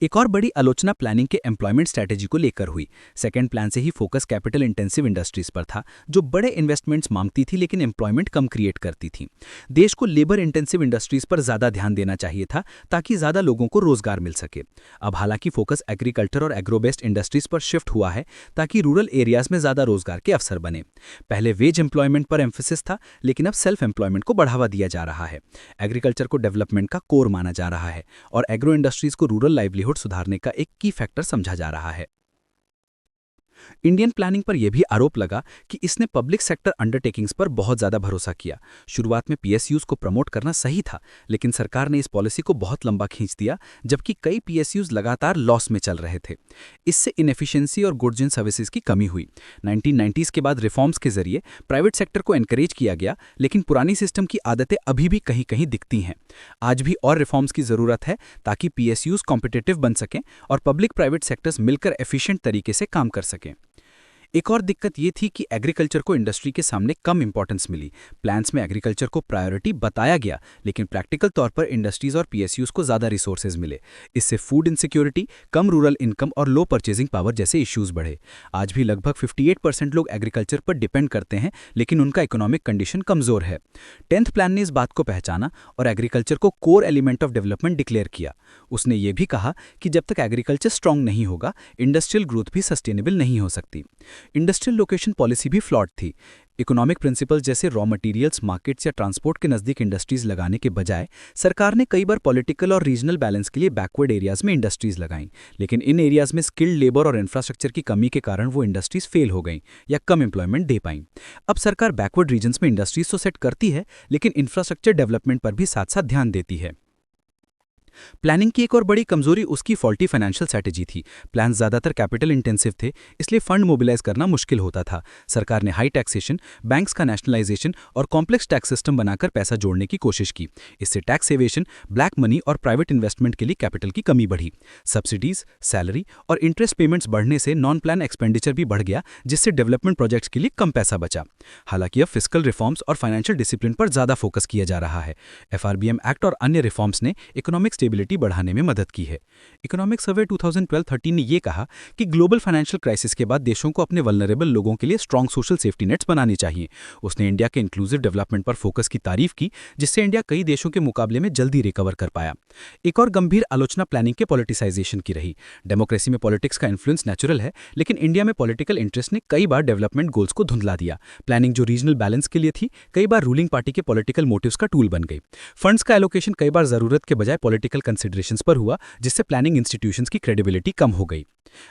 एक और बड़ी आलोचना प्लानिंग के एम्प्लॉयमेंट स्ट्रैटेजी को लेकर हुई। सेकेंड प्लान से ही फोकस कैपिटल इंटेंसिव इंडस्ट्रीज पर था, जो बड़े इन्वेस्टमेंट्स मांगती थी लेकिन एम्प्लॉयमेंट कम क्रिएट करती थी। देश को लेबर इंटेंसिव इंडस्ट्रीज पर ज्यादा ध्यान देना चाहिए था ताकि ज्यादा लोगों को रोजगार मिल सके। अब हालांकि फोकस एग्रीकल्चर और एग्रो बेस्ड इंडस्ट्रीज पर शिफ्ट हुआ है ताकि रूरल एरियाज में ज्यादा रोजगार के अवसर बने। पहले वेज एम्प्लॉयमेंट पर एम्फेसिस था, लेकिन अब सेल्फ एम्प्लॉयमेंट को बढ़ावा दिया जा रहा है। एग्रीकल्चर को डेवलपमेंट का कोर माना जा रहा है और एग्रो इंडस्ट्रीज को रूरल लाइवलीहुड सुधारने का एक की फैक्टर समझा जा रहा है। इंडियन प्लानिंग पर यह भी आरोप लगा कि इसने पब्लिक सेक्टर अंडरटेकिंग्स पर बहुत ज्यादा भरोसा किया। शुरुआत में पीएसयूज को प्रमोट करना सही था, लेकिन सरकार ने इस पॉलिसी को बहुत लंबा खींच दिया, जबकि कई पीएसयूज लगातार लॉस में चल रहे थे। इससे इनएफिशिएंसी और गुड्स एंड सर्विसेज की कमी हुई। 1990s के बाद रिफॉर्म्स के जरिए प्राइवेट सेक्टर को एनकरेज किया गया, लेकिन पुरानी सिस्टम की आदतें अभी भी कहीं कहीं दिखती हैं। आज भी और रिफॉर्म्स की जरूरत है ताकि पीएसयूज कॉम्पिटिटिव बन सकें और पब्लिक प्राइवेट सेक्टर्स मिलकर एफिशिएंट तरीके से काम कर सकें। एक और दिक्कत ये थी कि एग्रीकल्चर को इंडस्ट्री के सामने कम इंपॉर्टेंस मिली। प्लान्स में एग्रीकल्चर को प्रायोरिटी बताया गया, लेकिन प्रैक्टिकल तौर पर इंडस्ट्रीज और पीएसयूज को ज्यादा रिसोर्सेज मिले। इससे फूड इनसिक्योरिटी, कम रूरल इनकम और लो परचेजिंग पावर जैसे इश्यूज बढ़े। आज भी लगभग 58% लोग एग्रीकल्चर पर डिपेंड करते हैं, लेकिन उनका इकोनॉमिक कंडीशन कमजोर है। 10th प्लान ने इस बात को पहचाना और एग्रीकल्चर को core element of development declare किया। उसने ये भी कहा कि जब तक एग्रीकल्चर स्ट्रांग नहीं होगा, इंडस्ट्रियल ग्रोथ भी सस्टेनेबल नहीं हो सकती। इंडस्ट्रियल लोकेशन पॉलिसी भी फ्लॉड थी। इकोनॉमिक प्रिंसिपल्स जैसे रॉ मटेरियल्स मार्केट्स या ट्रांसपोर्ट के नज़दीक इंडस्ट्रीज लगाने के बजाय सरकार ने कई बार पॉलिटिकल और रीजनल बैलेंस के लिए बैकवर्ड एरियाज में इंडस्ट्रीज लगाईं, लेकिन इन एरियाज में स्किल्ड लेबर और इंफ्रास्ट्रक्चर की कमी के कारण वो इंडस्ट्रीज फेल हो गईं या कम एम्प्लॉयमेंट दे पाईं। अब सरकार बैकवर्ड रीजन्स में इंडस्ट्रीज तो सेट करती है, लेकिन इंफ्रास्ट्रक्चर डेवलपमेंट पर भी साथ साथ ध्यान देती है। प्लानिंग की एक और बड़ी कमजोरी उसकी फॉल्टी फाइनेंशियल स्ट्रैटेजी थी। प्लान ज्यादातर कैपिटल इंटेंसिव थे, इसलिए फंड मोबिलाइज करना मुश्किल होता था। सरकार ने हाई टैक्सेशन, बैंक्स का नेशनलाइजेशन और कॉम्प्लेक्स टैक्स सिस्टम बनाकर पैसा जोड़ने की कोशिश की। इससे टैक्स एवेशन, ब्लैक मनी और प्राइवेट इन्वेस्टमेंट के लिए कैपिटल की कमी बढ़ी। सब्सिडीज, सैलरी और इंटरेस्ट पेमेंट्स बढ़ने से नॉन प्लान एक्सपेंडिचर भी बढ़ गया, जिससे डेवलपमेंट प्रोजेक्ट्स के लिए कम पैसा बचा। हालांकि अब फिस्कल रिफॉर्म्स और फाइनेंशियल डिसिप्लिन पर ज्यादा फोकस किया जा रहा है। FRBM एक्ट और अन्य रिफॉर्म्स ने इकोनॉमिक स्टेबिलिटी बढ़ाने में मदद की है। इकोनॉमिक सर्वे 2012-13 ने यह कहा कि ग्लोबल फाइनेंशियल क्राइसिस के बाद देशों को अपने वल्नरेबल लोगों के लिए स्ट्रॉन्ग सोशल सेफ्टी नेट्स बनाने चाहिए। उसने इंडिया के इंक्लूसिव डेवलपमेंट पर फोकस की तारीफ की, जिससे इंडिया कई देशों के मुकाबले में जल्दी रिकवर कर पाया। एक और गंभीर आलोचना प्लानिंग के पॉलिटिसाइजेशन की रही। डेमोक्रेसी में पॉलिटिक्स का इन्फ्लुएंस नेचुरल है, लेकिन इंडिया में पॉलिटिकल इंटरेस्ट ने कई बार डेवलपमेंट गोल्स को धुंधला दिया। प्लानिंग जो रीजनल बैलेंस के लिए थी, कई बार रूलिंग पार्टी के पॉलिटिकल मोटिव्स का टूल बन गई। फंड्स का एलोकेशन कई बार जरूरत के बजाय पॉलिटिकल कंसिडरेशंस पर हुआ, जिससे प्लानिंग इंस्टीट्यूशंस की क्रेडिबिलिटी कम हो गई।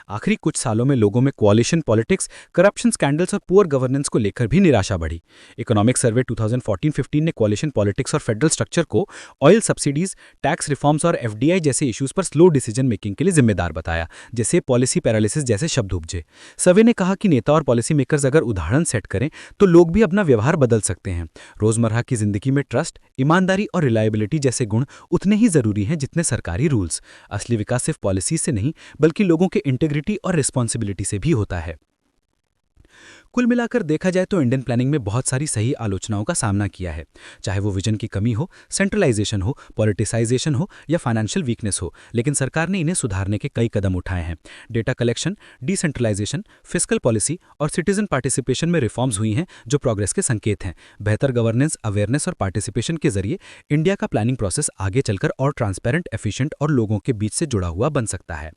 आखिरी कुछ सालों में लोगों में कोalition पॉलिटिक्स, करप्शन स्कैंडल्स और पुअर गवर्नेंस को लेकर भी निराशा बढ़ी। इकोनॉमिक सर्वे 2014-15 ने कोalition पॉलिटिक्स और फेडरल स्ट्रक्चर को ऑयल सब्सिडीज, टैक्स रिफॉर्म्स और FDI जैसे इश्यूज पर स्लो डिसीजन मेकिंग के लिए जिम्मेदार बताया, जिससे पॉलिसी पैरालिसिस जैसे शब्द उपजे। सर्वे ने कहा कि नेता और पॉलिसी मेकर्स अगर उदाहरण सेट करें तो लोग भी अपना व्यवहार बदल सकते हैं। रोजमर्रा की जिंदगी में ट्रस्ट, ईमानदारी और रिलायबिलिटी जैसे गुण उतने ही जरूरी हैं जितने सरकारी रूल्स। असली विकास सिर्फ पॉलिसी से नहीं, बल्कि लोगों के इंटीग्रिटी और रिस्पॉन्सिबिलिटी से भी होता है। कुल मिलाकर देखा जाए तो इंडियन प्लानिंग में बहुत सारी सही आलोचनाओं का सामना किया है, चाहे वो विजन की कमी हो, सेंट्रलाइजेशन हो, पॉलिटिसाइजेशन हो या फाइनेंशियल वीकनेस हो, लेकिन सरकार ने इन्हें सुधारने के कई कदम उठाए हैं। Data collection, decentralization, fiscal policy और सिटीजन पार्टिसिपेशन में रिफॉर्म्स हुई हैं, जो प्रोग्रेस के संकेत हैं। बेहतर गवर्नेंस, अवेयरनेस और पार्टिसिपेशन के जरिए इंडिया का प्लानिंग प्रोसेस आगे चलकर और ट्रांसपेरेंट, एफिशिएंट और लोगों के बीच से जुड़ा हुआ बन सकता है।